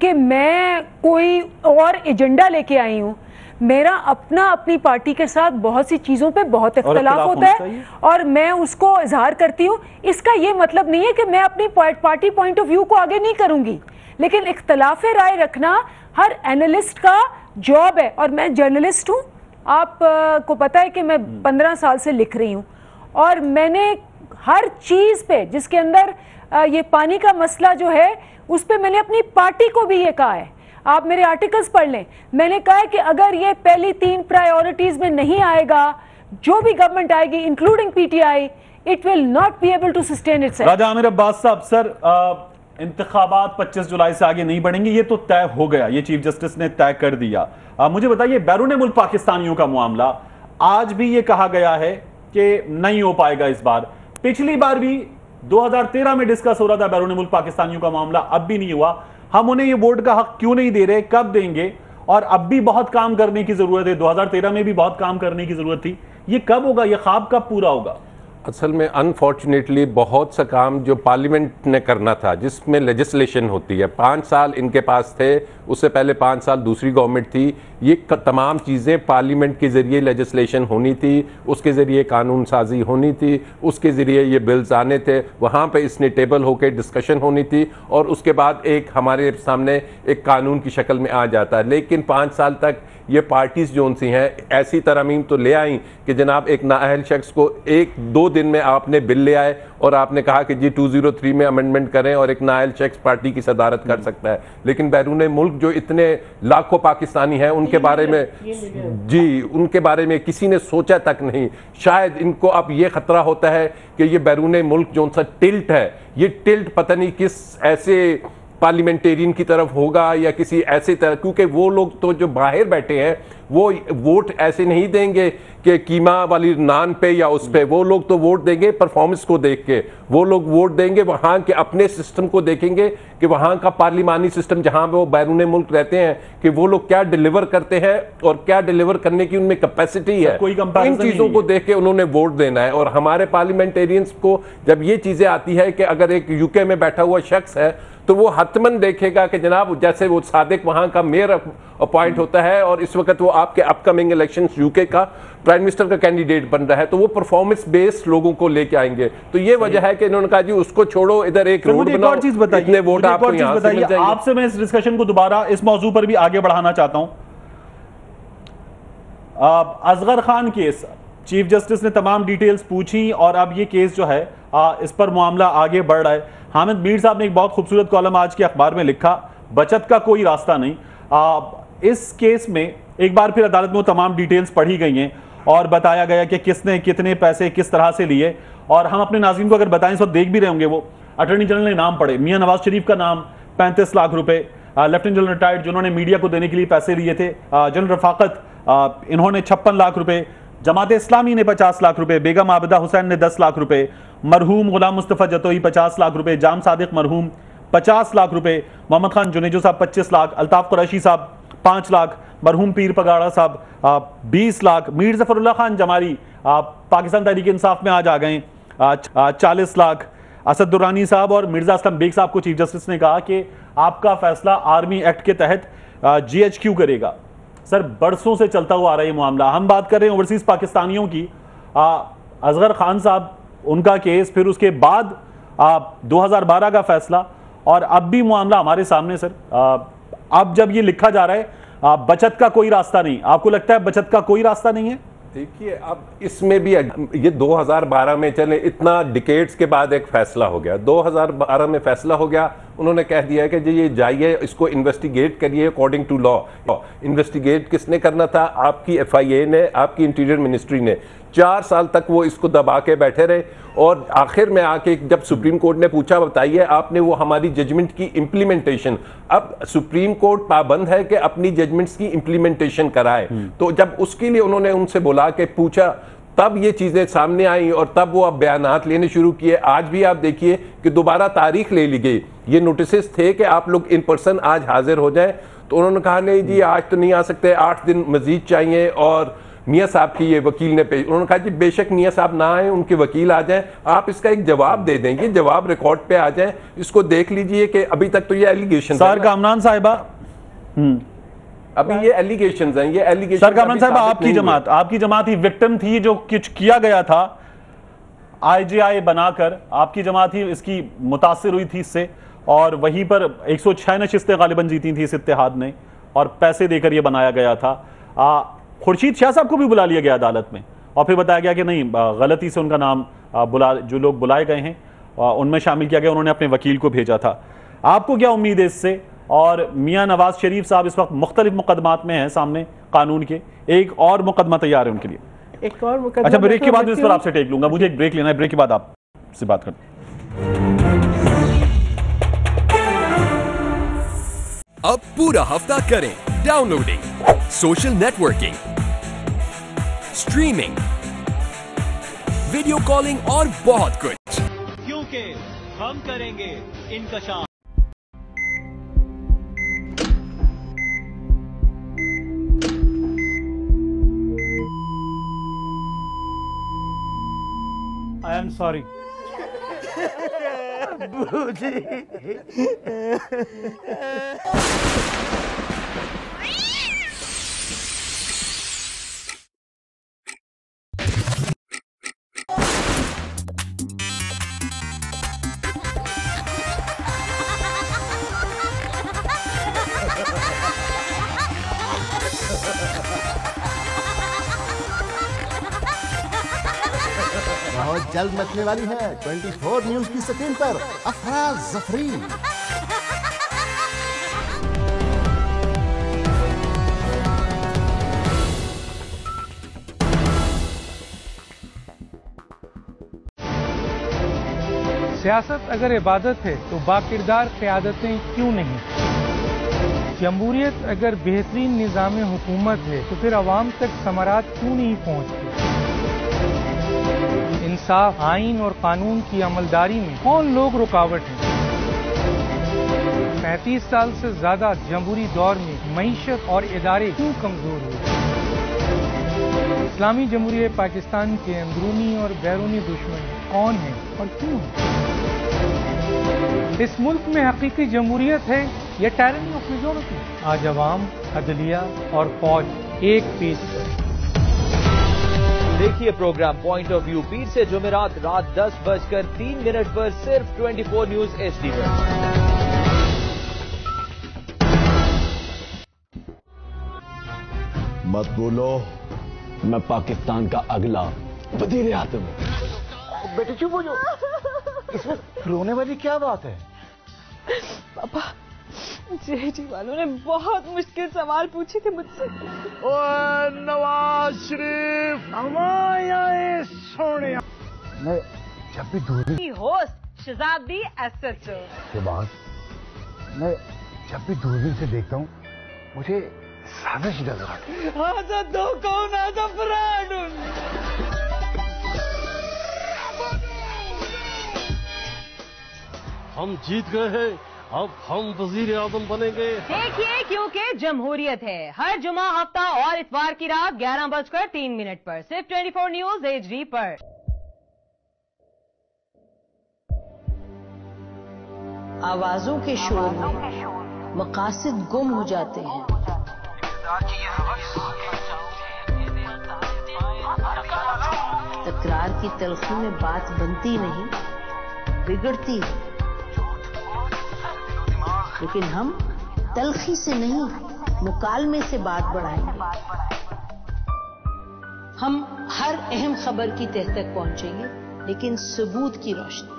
कि मैं कोई और एजेंडा लेके आई हूँ। मेरा अपनी पार्टी के साथ बहुत सी चीज़ों पे बहुत इख्तलाफ होता है और मैं उसको इजहार करती हूँ। इसका ये मतलब नहीं है कि मैं अपनी पार्टी पॉइंट ऑफ व्यू को आगे नहीं करूँगी, लेकिन इख्तलाफ राय रखना हर एनालिस्ट का जॉब है। और मैं जर्नलिस्ट हूँ, आप को पता है कि मैं 15 साल से लिख रही हूँ और मैंने हर चीज़ पे, जिसके अंदर ये पानी का मसला जो है, उस पर मैंने अपनी पार्टी को भी ये कहा है। आप मेरे आर्टिकल्स पढ़ लें, मैंने कहा है कि अगर ये पहली 3 प्रायोरिटीज में नहीं आएगा, जो भी गवर्नमेंट आएगी including PTI, it will not be able to sustain itself. Raja Amir Abbas sahab, sir इंतखाबात 25 जुलाई से आगे नहीं बढ़ेंगे, ये तो तय हो गया, ये चीफ जस्टिस ने तय कर दिया। मुझे बताइए, बैरून मुल्क पाकिस्तानियों का मामला, आज भी ये कहा गया है कि नहीं हो पाएगा इस बार। पिछली बार भी 2013 में डिस्कस हो रहा था बैरून मुल्क पाकिस्तानियों का मामला, अब भी नहीं हुआ। हम उन्हें ये वोट का हक क्यों नहीं दे रहे, कब देंगे? और अब भी बहुत काम करने की जरूरत है, 2013 में भी बहुत काम करने की जरूरत थी, ये कब होगा? ये ख्वाब कब पूरा होगा? असल में अनफॉर्चुनेटली बहुत सा काम जो पार्लियामेंट ने करना था, जिसमें लेजिस्लेशन होती है, 5 साल इनके पास थे, उससे पहले 5 साल दूसरी गवर्नमेंट थी, ये तमाम चीज़ें पार्लियामेंट के ज़रिए लेजिस्लेशन होनी थी, उसके ज़रिए कानून साजी होनी थी, उसके ज़रिए ये बिल्स आने थे, वहाँ पे इसने टेबल होकर डिस्कशन होनी थी और उसके बाद एक हमारे सामने एक कानून की शक्ल में आ जाता है। लेकिन 5 साल तक ये पार्टीज जो सी हैं ऐसी तरमीम तो ले आई कि जनाब एक नाअहल शख्स को 1-2 दिन में आपने बिल ले आए और आपने कहा कि जी 203 में अमेंडमेंट करें और एक नाअहल शख्स पार्टी की सदारत कर सकता है। लेकिन बैरून मुल्क जो इतने लाखों पाकिस्तानी हैं उनके बारे में किसी ने सोचा तक नहीं। शायद इनको अब ये खतरा होता है कि ये बैरून मुल्क जो सा टिल्ट है, ये टिल्ट पता नहीं किस ऐसे पार्लियामेंटेरियन की तरफ होगा या किसी ऐसे तरह, क्योंकि वो लोग तो जो बाहर बैठे हैं वो वोट ऐसे नहीं देंगे कि कीमा वाली नान पे या उस पे, वो लोग तो वोट देंगे परफॉर्मेंस को देख के, वो लोग वोट देंगे वहाँ के अपने सिस्टम को देखेंगे कि वहाँ का पार्लिमानी सिस्टम जहाँ पे वो बैरून मुल्क रहते हैं कि वो लोग क्या डिलीवर करते हैं और क्या डिलीवर करने की उनमें कैपेसिटी है, इन चीज़ों को देख के उन्होंने वोट देना है। और हमारे पार्लियामेंटेरियंस को जब ये चीज़ें आती है कि अगर एक यूके में बैठा हुआ शख्स है तो वो हतमन देखेगा कि जनाब जैसे वो सादिक वहाँ का मेयर अपॉइंट होता है और इस वक्त वो आपके अपकमिंग इलेक्शंस यूके का प्राइम मिनिस्टर का कैंडिडेट बन रहा है, तो वो परफॉर्मेंस बेस्ड लोगों को लेके आएंगे। तो ये वजह है कि इन्होंने कहा जी उसको छोड़ो, इधर एक रोड बनाओ, इतने वोट आपको यहाँ से मिल जाएंगे। आपसे मैं इस डिस्कशन को दोबारा इस मौजू पर भी आगे बढ़ाना चाहता हूँ। Asghar Khan case, chief justice ने तमाम डिटेल्स पूछी और अब ये केस जो है इस पर मामला आगे बढ़ रहा है। हामिद मीर साहब ने एक बहुत खूबसूरत कॉलम आज के अखबार में लिखा, बचत का कोई रास्ता नहीं। इस केस में एक बार फिर अदालत में वो तमाम डिटेल्स पढ़ी गई हैं और बताया गया कि किसने कितने पैसे किस तरह से लिए। और हम अपने नाज़रीन को अगर बताएं, इस वक्त देख भी रहे होंगे, वो अटॉर्नी जनरल ने नाम पढ़े, मियां नवाज शरीफ का नाम 35 लाख रुपए, लेफ्टिनेंट जनरल रिटायर्ड जिन्होंने मीडिया को देने के लिए पैसे लिए थे जनरल रफाकत, इन्होंने 56 लाख रुपए, जमात इस्लामी ने 50 लाख रुपए, बेगम आबिदा हुसैन ने 10 लाख रुपए, मरहूम गुलाम मुस्तफ़ा जतोई 50 लाख रुपए, जाम सादिक मरहूम 50 लाख रुपए, मोहम्मद खान जुनेजो साहब 25 लाख, अल्ताफ कुरैशी साहब 5 लाख, मरहूम पीर पगाड़ा साहब 20 लाख, मीर जफरुल्लाह खान जमारी पाकिस्तान तहरीक इंसाफ में आज आ गए 40 लाख, असद दुरानी साहब और मिर्जा असलम बेग साहब को चीफ जस्टिस ने कहा कि आपका फैसला आर्मी एक्ट के तहत GHQ करेगा। सर बरसों से चलता हुआ आ रहा है ये मामला। हम बात कर रहे हैं ओवरसीज पाकिस्तानियों की, असगर खान साहब उनका केस, फिर उसके बाद 2012 का फैसला और अब भी मामला हमारे सामने। सर अब जब ये लिखा जा रहा है बचत का कोई रास्ता नहीं, आपको लगता है बचत का कोई रास्ता नहीं है? देखिए अब इसमें भी ये 2012 में चले, इतना डिकेड्स के बाद एक फैसला हो गया, 2012 में फैसला हो गया, उन्होंने कह दिया है कि जी ये जाइए इसको इन्वेस्टिगेट करिए अकॉर्डिंग टू लॉ। इन्वेस्टिगेट किसने करना था? आपकी FIA ने, आपकी इंटीरियर मिनिस्ट्री ने। 4 साल तक वो इसको दबा के बैठे रहे और आखिर में आके जब सुप्रीम कोर्ट ने पूछा बताइए आपने वो हमारी जजमेंट की इम्प्लीमेंटेशन, अब सुप्रीम कोर्ट पाबंद है कि अपनी जजमेंट्स की इम्प्लीमेंटेशन कराए, तो जब उसके लिए उन्होंने उनसे बुला के पूछा तब ये चीज़ें सामने आई और तब वो अब बयानात लेने शुरू किए। आज भी आप देखिए कि दोबारा तारीख ले ली गई, ये नोटिस थे कि आप लोग इन पर्सन आज हाजिर हो जाए, तो उन्होंने कहा नहीं जी आज तो नहीं आ सकते, 8 दिन मजीद चाहिए। और मियाँ साहब की ये वकील ने उन्होंने कहा जी बेशक मियाँ साहब ना आए, उनके वकील आ जाएं, आप इसका एक जवाब दे दें, ये जवाब रिकॉर्ड पे आ जाए, इसको देख लीजिए कि अभी तक तो ये एलिगेशन सर कामरान साहिबा अभी ये एलिगेशंस हैं, ये एलिगेशन। सर कामरान साहिबा आपकी जमात ही विक्टिम थी, जो कुछ किया गया था IGI बनाकर आपकी जमात ही इसकी मुतासिर हुई थी इससे, और वहीं पर 106 नशिस्तें गालिबन जीती थी इस इत्तेहाद ने और पैसे देकर यह बनाया गया था। खुर्शीद शाह साहब को भी बुला लिया गया अदालत में और फिर बताया गया कि नहीं गलती से उनका नाम जो लोग बुलाए गए हैं उनमें शामिल किया गया, उन्होंने अपने वकील को भेजा था। आपको क्या उम्मीद है इससे? और मियां नवाज शरीफ साहब इस वक्त मुख्तलिफ मुकदमात में हैं सामने कानून के, एक और मुकदमा तैयार है उनके लिए, एक और मुकदमा। अच्छा ब्रेक के बाद इस पर आपसे टेक लूंगा, मुझे एक ब्रेक लेना है, ब्रेक के बाद आपसे बात करते हैं। अब पूरा हफ्ता करें downloading, social networking, streaming, video calling और बहुत कुछ, क्योंकि हम करेंगे इंकशाफ। I am sorry. बहुत जल्द मचने वाली है 24 न्यूज की स्क्रीन पर अफरा जफरी। सियासत अगर इबादत है तो बाकिरदार क़यादतें क्यों नहीं? जमहूरियत अगर बेहतरीन निज़ाम हुकूमत है तो फिर अवाम तक समारात क्यों नहीं पहुँचती? इंसाफ, आइन और कानून की अमलदारी में कौन लोग रुकावट हैं? 35 साल से ज्यादा जमहूरी दौर में मईशत और इदारे क्यों कमजोर हुए? इस्लामी जमहूरियत पाकिस्तान के अंदरूनी और बैरूनी दुश्मन कौन हैं और क्यों हैं? इस मुल्क में हकीकी जमहूरियत है या टायरनी ऑफ मेजॉरिटी? आज अवाम, अदलिया और फौज एक पेज पर। देखिए प्रोग्राम पॉइंट ऑफ व्यू पीर से जुमेरात रात 10:03 पर सिर्फ 24 न्यूज HD पर। मत बोलो, मैं पाकिस्तान का अगला वजीर आज़म हूं। बेटे चुप हो जाओ, इसमें रोने वाली क्या बात है? पापा, जेडी वालों ने बहुत मुश्किल सवाल पूछे थे मुझसे। ओए नवाज शरीफ, हमारा सोने मैं जब भी दूरबीन होस्ट शहजादी एसएचओ के बाद मैं जब भी दूरबीन से देखता हूँ मुझे साजिश नजर आती है। आजा दो कौन आजा फ्रॉड। हम जीत गए हैं, अब हम वजीर आजम बनेंगे। देखिए क्योंकि जमहूरियत है, हर जुमा, हफ्ता और इतवार की रात 11:03 पर सिर्फ 24 न्यूज HD पर। आवाजों के शोर में मकासद गुम हो जाते हैं। तकरार की तलखी में बात बनती नहीं, बिगड़ती है। लेकिन हम तलखी से नहीं, मुकालमे से बात बढ़ाएंगे। हम हर अहम खबर की तह तक पहुंचेंगे, लेकिन सबूत की रोशनी।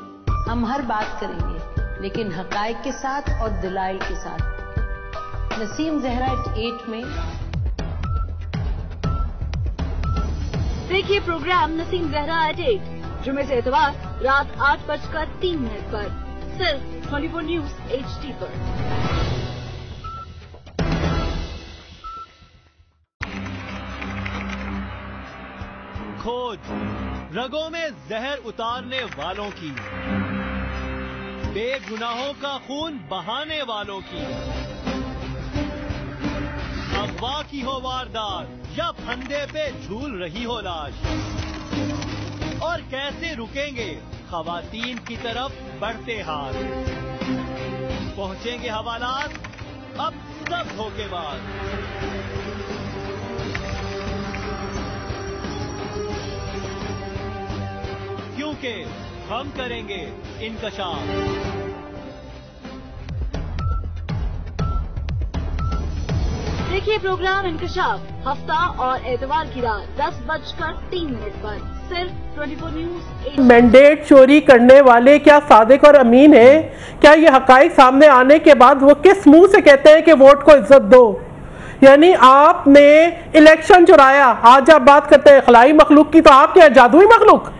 हम हर बात करेंगे, लेकिन हकायक के साथ और दलाइल के साथ। नसीम जहरा 8 में देखिए प्रोग्राम नसीम जहरा 8 जुमे से इतवार रात 8:03 पर सिर्फ 24 न्यूज HD पर। खोज रगों में जहर उतारने वालों की, बेगुनाहों का खून बहाने वालों की। अगवा की हो वारदात या फंदे पे झूल रही हो लाश, और कैसे रुकेंगे खवातीन की तरफ बढ़ते हाथ। पहुंचेंगे हवालात अब सब धोखेबाज। क्योंकि हम करेंगे इंकशाफ। देखिए प्रोग्राम इंकशाफ हफ्ता और एतवार की रात 10:03 पर सिर्फ 24 न्यूज। मैंडेट चोरी करने वाले क्या सादिक और अमीन है? क्या ये हकाइक सामने आने के बाद वो किस मुंह से कहते हैं कि वोट को इज्जत दो? यानी आपने इलेक्शन चुराया, आज आप बात करते हैं खलाई मखलूक की, तो आप क्या जादुई मखलूक?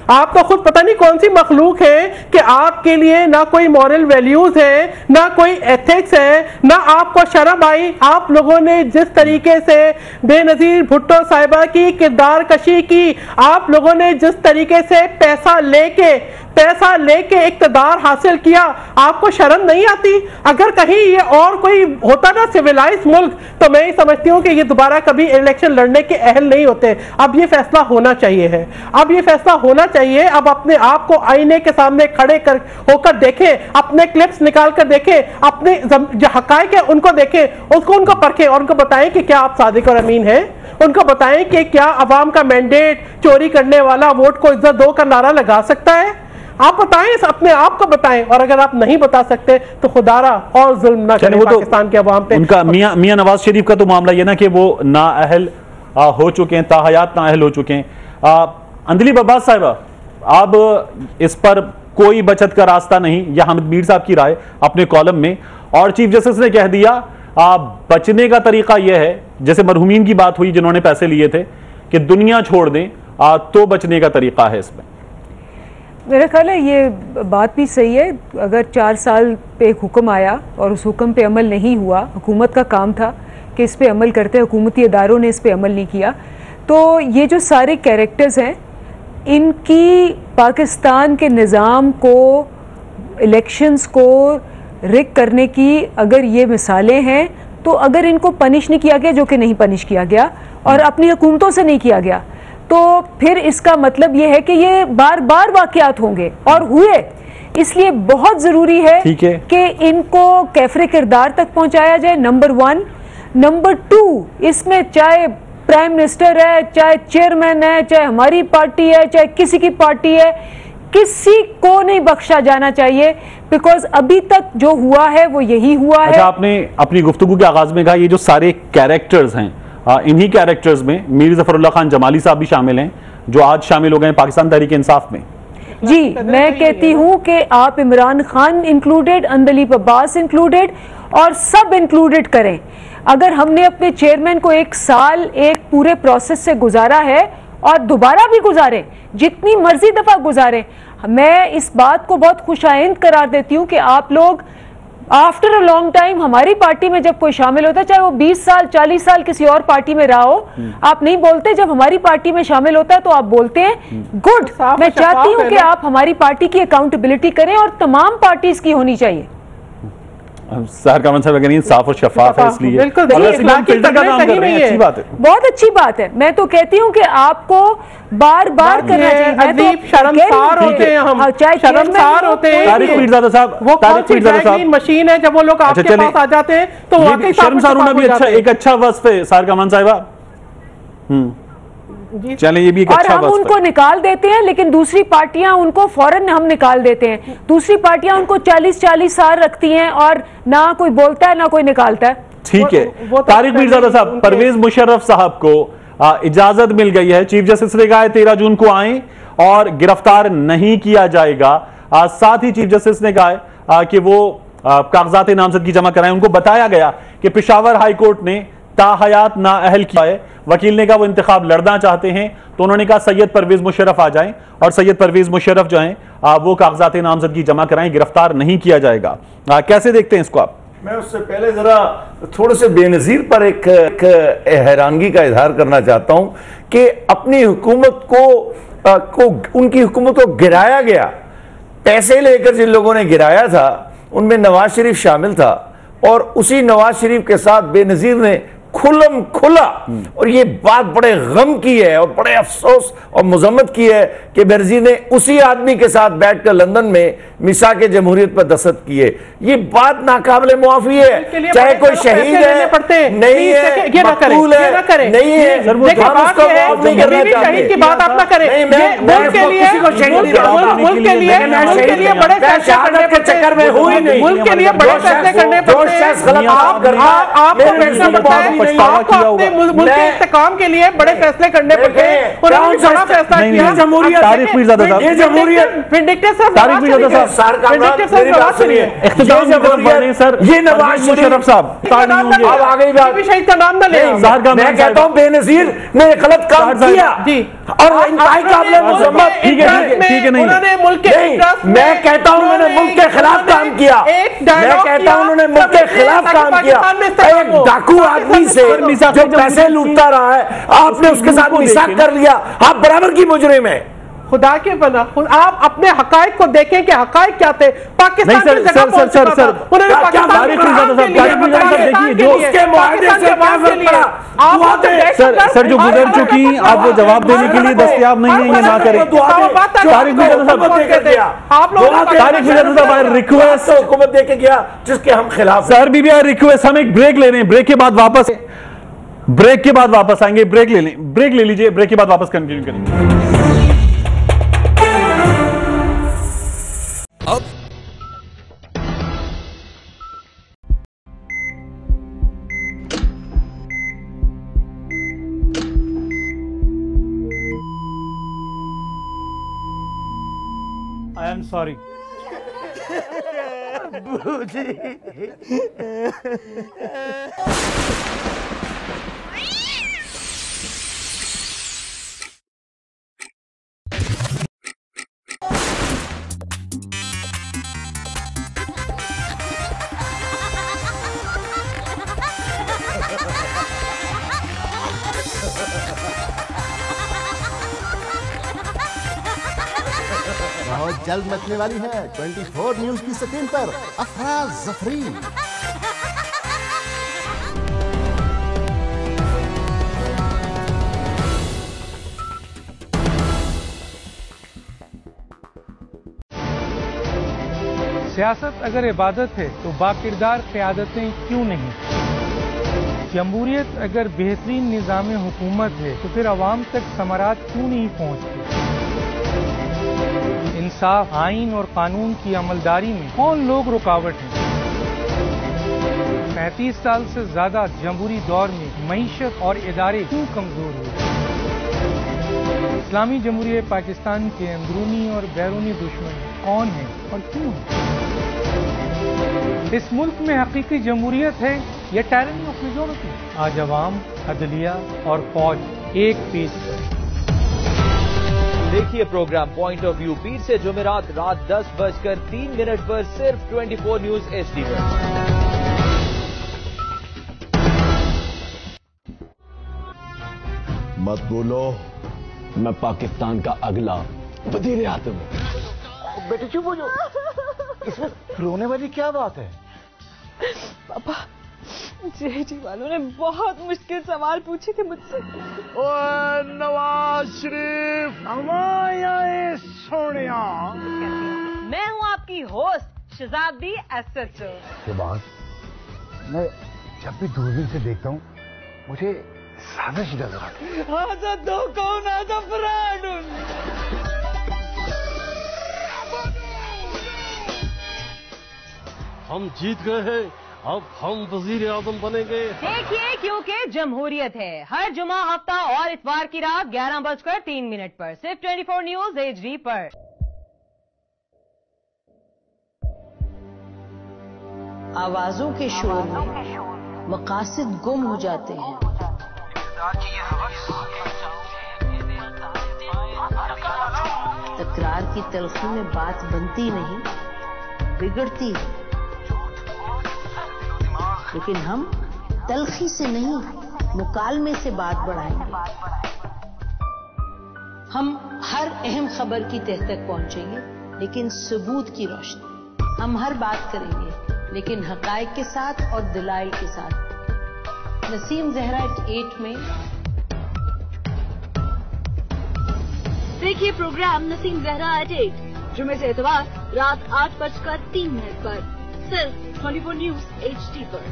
आपका खुद पता नहीं कौन सी मखलूक है कि आपके लिए ना कोई मॉरल वैल्यूज है, ना कोई एथिक्स है, ना आपको शर्म आई। आप लोगों ने जिस तरीके से बेनजीर भुट्टो साहिबा की किरदार कशी की, आप लोगों ने जिस तरीके से पैसा लेके पैसा लेके इक्तदार हासिल किया, आपको शर्म नहीं आती? अगर कहीं ये और कोई होता ना सिविलाइज मुल्क, तो मैं ही समझती हूँ कि ये दोबारा कभी इलेक्शन लड़ने के अहल नहीं होते। अब ये फैसला होना चाहिए है, अब ये फैसला होना चाहिए। अब अपने आप को आईने के सामने खड़े होकर देखें, अपने क्लिप्स निकाल कर देखें, अपने जो हकायक है उनको देखें, उनको परखें और उनको बताएं कि क्या आप सादिक और अमीन हैं। उनको बताएं कि क्या अवाम का मैंडेट चोरी करने वाला वोट को इज्जत दो का नारा लगा सकता है। आप बताएं, अपने आप को बताएं, और अगर आप नहीं बता सकते तो खुदारा और जुल्म ना करें पाकिस्तान के अवाम पे। उनका मियां नवाज शरीफ का तो मामला ये ना कि वो नाअहल हो चुके हैं, ताहयात नाअहल हो चुके हैं। अंदलीब अब्बास साहिबा, अब इस पर कोई बचत का रास्ता नहीं, या हामिद मीर साहब की राय अपने कॉलम में, और चीफ जस्टिस ने कह दिया बचने का तरीका यह है, जैसे मरहूमीन की बात हुई जिन्होंने पैसे लिए थे, कि दुनिया छोड़ दें तो बचने का तरीका है। इसमें मेरा ख्याल है ये बात भी सही है। अगर 4 साल पे एक हुक्म आया और उस हुक्म पे अमल नहीं हुआ, हुकूमत का काम था कि इस पे अमल करते, हुकूमती इदारों ने इस पे अमल नहीं किया, तो ये जो सारे कैरेक्टर्स हैं इनकी पाकिस्तान के निज़ाम को, इलेक्शंस को रिग करने की अगर ये मिसालें हैं, तो अगर इनको पनिश नहीं किया गया, जो कि नहीं पनिश किया गया और अपनी हुकूमतों से नहीं किया गया, तो फिर इसका मतलब ये है कि ये बार बार वाक़यात होंगे और हुए। इसलिए बहुत ज़रूरी है कि इनको कैफरे किरदार तक पहुंचाया जाए, नंबर 1। नंबर 2, इसमें चाहे प्राइम मिनिस्टर है, चाहे चेयरमैन है, चाहे हमारी पार्टी है, चाहे किसी की पार्टी है, किसी को नहीं बख्शा जाना चाहिए, बिकॉज अभी तक जो हुआ है वो यही हुआ है। अच्छा, आपने अपनी गुफ्तगू के आगाज में कहा ये जो सारे कैरेक्टर्स हैं, इन्हीं कैरेक्टर्स में मीर जफरुल्लाह खान जमाली साहब भी शामिल हैं, जो आज शामिल हो गए पाकिस्तान तहरीक इंसाफ में। जी, मैं कहती हूं कि आप इमरान खान इंक्लूडेड, अंदलीब अब्बास इंक्लूडेड, और सब इंक्लूडेड करें। अगर हमने अपने चेयरमैन को 1 साल एक पूरे प्रोसेस से गुजारा है और दोबारा भी गुजारें, जितनी मर्जी दफा गुजारें, मैं इस बात को बहुत खुशाइंद करार देती हूं कि आप लोग आफ्टर अ लॉन्ग टाइम, हमारी पार्टी में जब कोई शामिल होता है, चाहे वो 20 साल 40 साल किसी और पार्टी में रहा हो, आप नहीं बोलते, जब हमारी पार्टी में शामिल होता है तो आप बोलते हैं। गुड, मैं चाहती हूं कि आप हमारी पार्टी की अकाउंटेबिलिटी करें और तमाम पार्टीज की होनी चाहिए। सहर कामरान साहब कह रही हैं साफ और शफाफ है, इसलिए अच्छी बात है, बहुत अच्छी बात है। मैं तो कहती हूँ कि आपको बार बार करना चाहिए। शर्मसार होते हैं हम, शर्मसार होते हैं। तारिक पीरज़ादा साहब, वो कौन सी ड्राइविंग मशीन है, जब वो लोग आपके पास आ जाते हैं तो वाकई शर्मसार होना भी अच्छा, एक अच्छा वस्फ है सहर कामरान साहिबा। चले, ये भी एक अच्छा और हम उनको निकाल देते हैं, लेकिन दूसरी पार्टियां उनको फौरन हम निकाल देते हैं। दूसरी पार्टियां उनको 40-40 साल रखती हैं और ना कोई बोलता है ना कोई निकालता है। ठीक है, तारिक पीरज़ादा साहब, परवेज मुशर्रफ साहब को इजाजत मिल गई है, चीफ जस्टिस ने कहा है 13 जून को आए और गिरफ्तार नहीं किया जाएगा। साथ ही चीफ जस्टिस ने कहा है कि वो कागजात नामजदगी जमा कराएं। उनको बताया गया कि पेशावर हाई कोर्ट ने ताहयात नाअहल किया है। वकील ने कहा वो इंतखाब लड़ना चाहते हैं, तो उन्होंने कहा सैयद परवेज मुशर्रफ आ जाएं और सैयद परवेज मुशर्रफ जो हैं वो कागजात नामजदगी जमा कराएं, गिरफ्तार नहीं किया जाएगा। कैसे देखते हैं इसको आप? मैं उससे पहले जरा थोड़े से बेनजीर पर एक हैरानगी का इजहार करना चाहता हूं कि अपनी हुकूमत को उनकी हुकूमत को गिराया गया, पैसे लेकर जिन लोगों ने गिराया था उनमें नवाज शरीफ शामिल था, और उसी नवाज शरीफ के साथ बेनजीर ने खुलम खुला, और ये बात बड़े गम की है और बड़े अफसोस और मजम्मत की है कि बेनजीर ने उसी आदमी के साथ बैठकर लंदन में मिसाक जमहूरियत पर दस्तखत किए। ये बात नाकाबिले मुआफी है, चाहे कोई शहीद है, नहीं है, मकतूल है, नहीं है, हम उसको माफ नहीं करना चाहते। शहीद की बात आप ना करें, मुल्क के लिए बड़े फैसले करने के चक्कर में हुई नहीं, मुल्क के लिए बड़े फैसले करने पड़ते हैं। आपको अपने मुल्क के इस्तेकाम के लिए बड़े फैसले करने पड़ते हैं। उन्होंने बड़ा फैसला किया, जमहूरियत, तारिक पीरज़ादा साहब, ये जमहूरियत, तारिक पीरज़ादा साहब, ये नवाज शरीफ साहब, अब आगे शहीद का नाम ना ले। मैं कहता हूँ बेनजीर ने गलत काम किया और इंतहाई काबिल मजम्मत। ठीक है, नहीं, मैं कहता हूँ उन्होंने मुल्क के खिलाफ काम किया, मैं कहता हूँ उन्होंने मुल्क के खिलाफ काम किया। एक डाकू आदमी से जो पैसे लूटता रहा है, आपने उसके साथ मिसाक कर लिया, आप बराबर की मुजरिम है। खुदा के बना आप अपने हकायक को देखें कि हकायक क्या थे। पाकिस्तान की जगह पहुंच चुका था। उन्होंने पाकिस्तान सर जो गुजर चुकी आप वो जवाब देने के लिए दस्तयाब नहीं है, ये ना करें। आप लोग रिक्वेस्ट हुकूमत दे के गया जिसके हम खिलाफ। सर बीबी रिक्वेस्ट, हम एक ब्रेक ले रहे हैं, ब्रेक के बाद वापस आएंगे। ब्रेक ले लीजिए, ब्रेक के बाद वापस कंटिन्यू करेंगे। अब आई एम सॉरी। बहुत जल्द मचने वाली है 24 न्यूज की स्क्रीन पर अफरा जफरी। सियासत अगर इबादत है तो बाकिरदार क़यादतें क्यों नहीं? जमहूरियत अगर बेहतरीन निज़ाम हुकूमत है तो फिर अवाम तक समारात क्यों नहीं पहुँचती? इंसाफ, आइन और कानून की अमलदारी में कौन लोग रुकावट हैं? 35 साल से ज्यादा जमहूरी दौर में मईशत और इदारे क्यों कमजोर हुए? इस्लामी जमहूरियत पाकिस्तान के अंदरूनी और बैरूनी दुश्मन कौन हैं और क्यों हैं? इस मुल्क में हकीकी जमहूरियत है या टायरनी ऑफ मेजॉरिटी? आज अवाम, अदलिया और फौज एक पेज पर। देखिए प्रोग्राम पॉइंट ऑफ व्यू पीर से जुमेरात रात 10:03 पर सिर्फ 24 न्यूज HD पर। मत बोलो, मैं पाकिस्तान का अगला वजीर आज़म हूं। बेटे चुप हो जाओ, इसमें रोने वाली क्या बात है? पापा, जी वालों ने बहुत मुश्किल सवाल पूछे थे मुझसे। ओए नवाज शरीफ, हमारे सोनिया। मैं हूँ आपकी होस्ट शहजादी SHO। के बाद मैं जब भी दूरबीन से देखता हूँ मुझे साजिश नजर आती है। आजा दो कौन, आजा फ्रॉड। हम जीत गए हैं, अब हम वजीर आजम बनेंगे। देखिए, क्योंकि जमहूरियत है। हर जुमा, हफ्ता और इतवार की रात 11:03 पर सिर्फ 24 न्यूज HD पर। आवाजों के शोर में मकासद गुम हो जाते हैं। तकरार की तलखी में बात बनती नहीं, बिगड़ती है। लेकिन हम तलखी से नहीं, मुकालमे से बात बढ़ाएंगे। हम हर अहम खबर की तह तक पहुंचेंगे, लेकिन सबूत की रोशनी। हम हर बात करेंगे, लेकिन हकायक के साथ और दलाइल के साथ। नसीम जहरा 8 में। देखिए प्रोग्राम नसीम जहरा 8 जुमे से इतवार रात 8:03 पर सिर्फ 24 न्यूज HD पर।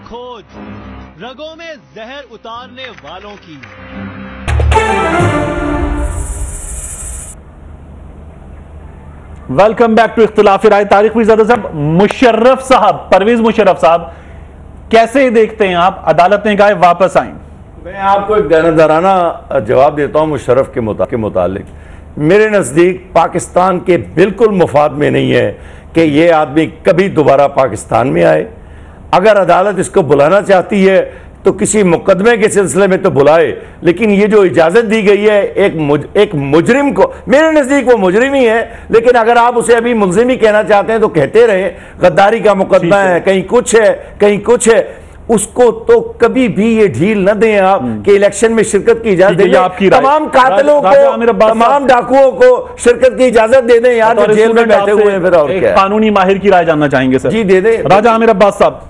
खोज रगों में जहर उतारने वालों की। वेलकम बैक टू इख्तिलाफी राय। तारिक मीरजादा साहब, मुशर्रफ साहब, परवेज मुशर्रफ साहब, कैसे देखते हैं आप? अदालत ने कहा वापस आए। मैं आपको एक दानादाराना जवाब देता हूं मुशर्रफ के मुतालिक। मेरे नज़दीक पाकिस्तान के बिल्कुल मुफाद में नहीं है कि ये आदमी कभी दोबारा पाकिस्तान में आए। अगर अदालत इसको बुलाना चाहती है तो किसी मुकदमे के सिलसिले में तो बुलाए, लेकिन ये जो इजाज़त दी गई है एक मुजरिम को, मेरे नज़दीक वो मुजरिम ही है, लेकिन अगर आप उसे अभी मुलजिम ही कहना चाहते हैं तो कहते रहे। गद्दारी का मुकदमा है, कहीं कुछ है कहीं कुछ है। उसको तो कभी भी ये ढील न दें आप कि इलेक्शन में शिरकत की इजाजत दे दें। तमाम कातिलों को, तमाम डाकुओं को शिरकत की इजाजत दे दें यार, जो जेल में बैठे हुए हैं। फिर और क्या, कानूनी माहिर की राय जानना चाहेंगे सर। जी दे दें। राजा आमिर अब्बास साहब,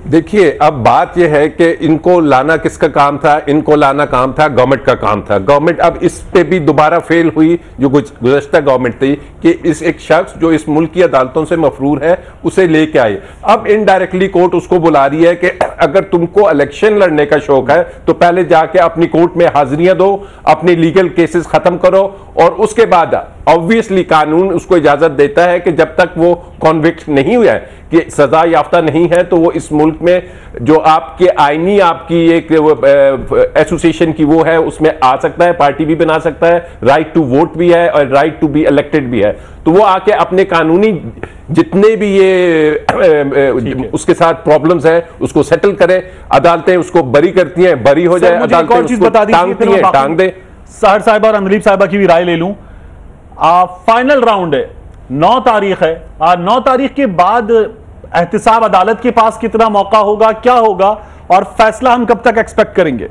देखिए, अब बात यह है कि इनको लाना किसका काम था? इनको लाना काम था, गवर्नमेंट का काम था। गवर्नमेंट अब इस पे भी दोबारा फेल हुई, जो गुज़श्ता गवर्नमेंट थी, कि इस एक शख्स जो इस मुल्क की अदालतों से मफरूर है उसे लेके आई। अब इनडायरेक्टली कोर्ट उसको बुला रही है कि अगर तुमको इलेक्शन लड़ने का शौक है तो पहले जाके अपनी कोर्ट में हाजिरियां दो, अपनी लीगल केसेस खत्म करो, और उसके बाद ऑब्वियसली कानून उसको इजाजत देता है कि जब तक वो कॉन्विक्ट नहीं हुआ है, कि सजा याफ्ता नहीं है, तो वो इस मुल्क में जो आपके आईनी आपकी एक एसोसिएशन की वो है उसमें आ सकता है, पार्टी भी बना सकता है, राइट टू वोट भी है और राइट टू बी इलेक्टेड भी है। तो वो आके अपने कानूनी जितने भी ये उसके साथ प्रॉब्लम्स है उसको सेटल करे। अदालतें उसको बरी करती हैं, बरी हो जाए, अदालतें उसको टांगती हैं, टांग दे। सहर साहिबा और अंदलीब साहिबा की भी राय ले लूं। फाइनल राउंड है, 9 तारीख है। 9 तारीख के बाद एहतिसाब अदालत के पास कितना मौका होगा, क्या होगा, और फैसला हम कब तक एक्सपेक्ट करेंगे?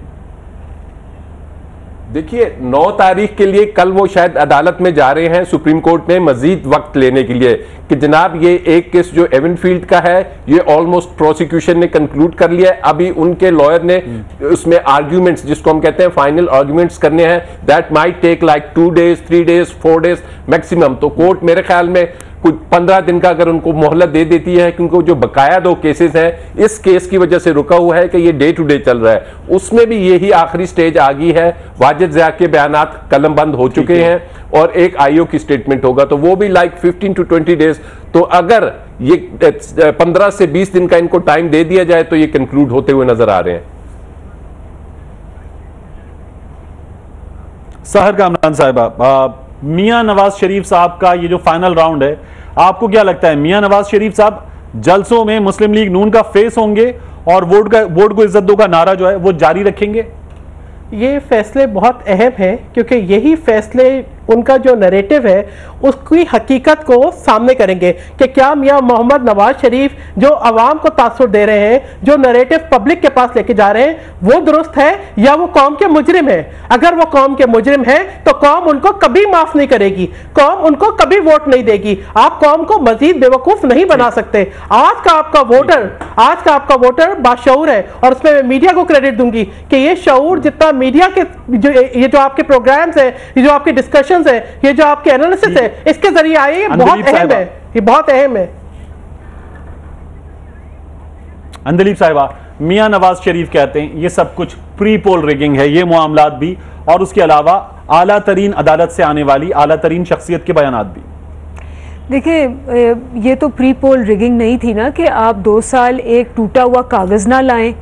देखिए, 9 तारीख के लिए कल वो शायद अदालत में जा रहे हैं सुप्रीम कोर्ट में मजीद वक्त लेने के लिए कि जनाब ये एक केस जो एवनफील्ड का है ये ऑलमोस्ट प्रोसिक्यूशन ने कंक्लूड कर लिया है। अभी उनके लॉयर ने उसमें आर्ग्यूमेंट्स, जिसको हम कहते हैं फाइनल आर्ग्यूमेंट्स करने हैं, that might take like 2 days 3 days 4 days maximum. तो कोर्ट मेरे ख्याल में कुछ 15 दिन का अगर उनको मोहलत दे देती है, क्योंकि जो बकाया 2 केसेस हैं इस केस की वजह से रुका हुआ है कि ये डे टू डे चल रहा है, उसमें भी यही आखिरी स्टेज आ गई है। वाजिद ज़िया के बयानात कलम बंद हो चुके हैं और एक आईओ की स्टेटमेंट होगा, तो वो भी लाइक 15 to 20 days। तो अगर ये 15 से 20 दिन का इनको टाइम दे दिया जाए तो ये कंक्लूड होते हुए नजर आ रहे हैं। सहर कामरान साहिबा, मियां नवाज शरीफ साहब का ये जो फाइनल राउंड है, आपको क्या लगता है मियां नवाज शरीफ साहब जलसों में मुस्लिम लीग नून का फेस होंगे और वोट को इज्जत दो का नारा जो है वो जारी रखेंगे? ये फैसले बहुत अहम हैं क्योंकि यही फैसले उनका जो नैरेटिव है उसकी हकीकत को सामने करेंगे कि क्या मियां मोहम्मद नवाज शरीफ जो आवाम को तासुर दे रहे हैं, जो नैरेटिव पब्लिक के पास लेके जा रहे हैं, वो दुरुस्त है या वो कौम के मुजरिम है। अगर वो कौम के मुजरिम है तो कौम उनको कभी माफ नहीं करेगी, कौम उनको कभी वोट नहीं देगी। आप कौम को मजीद बेवकूफ नहीं बना सकते। आज का आपका वोटर बाशऊर है और उसमें मैं मीडिया को क्रेडिट दूंगी कि ये शऊर जितना मीडिया के ये जो आपके प्रोग्राम्स है, ये जो आपके डिस्कशन है, ये जो आपके एनालिसिस है, इसके जरिए आए, ये बहुत अहम है, ये बहुत अहम है। अंदलीब साहिबा, मियां नवाज शरीफ कहते हैं ये सब कुछ प्री पोल रिगिंग है, ये मामलात भी, और उसके अलावा आला तरीन अदालत से आने वाली आला तरीन शख्सियत के बयानात भी। देखिए, ये तो प्री पोल रिगिंग नहीं थी ना कि आप 2 साल एक टूटा हुआ कागज ना लाएं।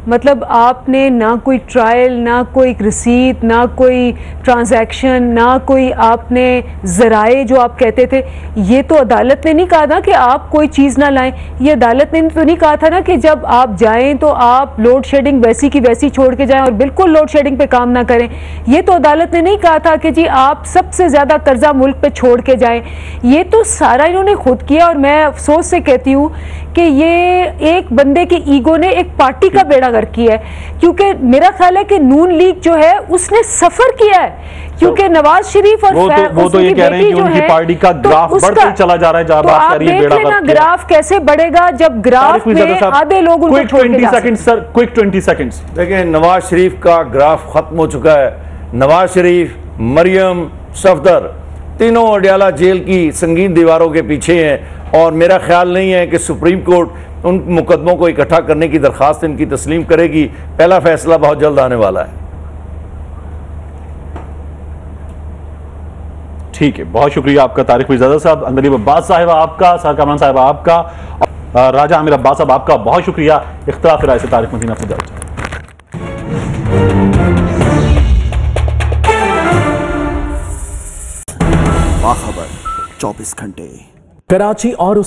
मतलब आपने ना कोई ट्रायल, ना कोई रसीद, ना कोई ट्रांजैक्शन, ना कोई आपने ज़राए जो आप कहते थे, ये तो अदालत ने नहीं कहा ना कि आप कोई चीज़ ना लाएं। ये अदालत ने तो नहीं कहा था ना कि जब आप जाएं तो आप लोड शेडिंग वैसी की वैसी छोड़ के जाएं और बिल्कुल लोड शेडिंग पे काम ना करें। ये तो अदालत ने नहीं कहा था कि जी आप सबसे ज़्यादा कर्जा मुल्क पे छोड़ के जाएं। ये तो सारा इन्होंने खुद किया और मैं अफसोस से कहती हूँ कि ये एक बंदे के ईगो ने एक पार्टी का बेड़ा गर्क किया है। क्योंकि मेरा ख्याल है कि नून लीग जो है उसने सफर किया है, क्योंकि नवाज शरीफ और वो तो ये कह रहे हैं कि उनकी पार्टी का ग्राफ बढ़ता चला जा रहा है। जब आप देख लेना ग्राफ कैसे बढ़ेगा जब ग्राफ में आधे लोग उनको छोड़ के जा सकते हैं। Sir quick 20 seconds. देखिए, नवाज शरीफ का ग्राफ खत्म हो चुका है। नवाज शरीफ, मरियम, सफदर तीनों अडयाला जेल की संगीन दीवारों के पीछे हैं और मेरा ख्याल नहीं है कि सुप्रीम कोर्ट उन मुकदमों को इकट्ठा करने की दरखास्त इनकी तस्लीम करेगी। पहला फैसला बहुत जल्द आने वाला है। ठीक है, बहुत शुक्रिया आपका तारिक मिर्ज़ा साहब, अंदलीब अब्बास साहिबा आपका, सहर कामरान साहिबा आपका, राजा आमिर अब्बास साहब आपका बहुत शुक्रिया। इख्तिलाफ राय से तारिक मदीना अपनी जाओ। बाखबर 24 घंटे। कराची और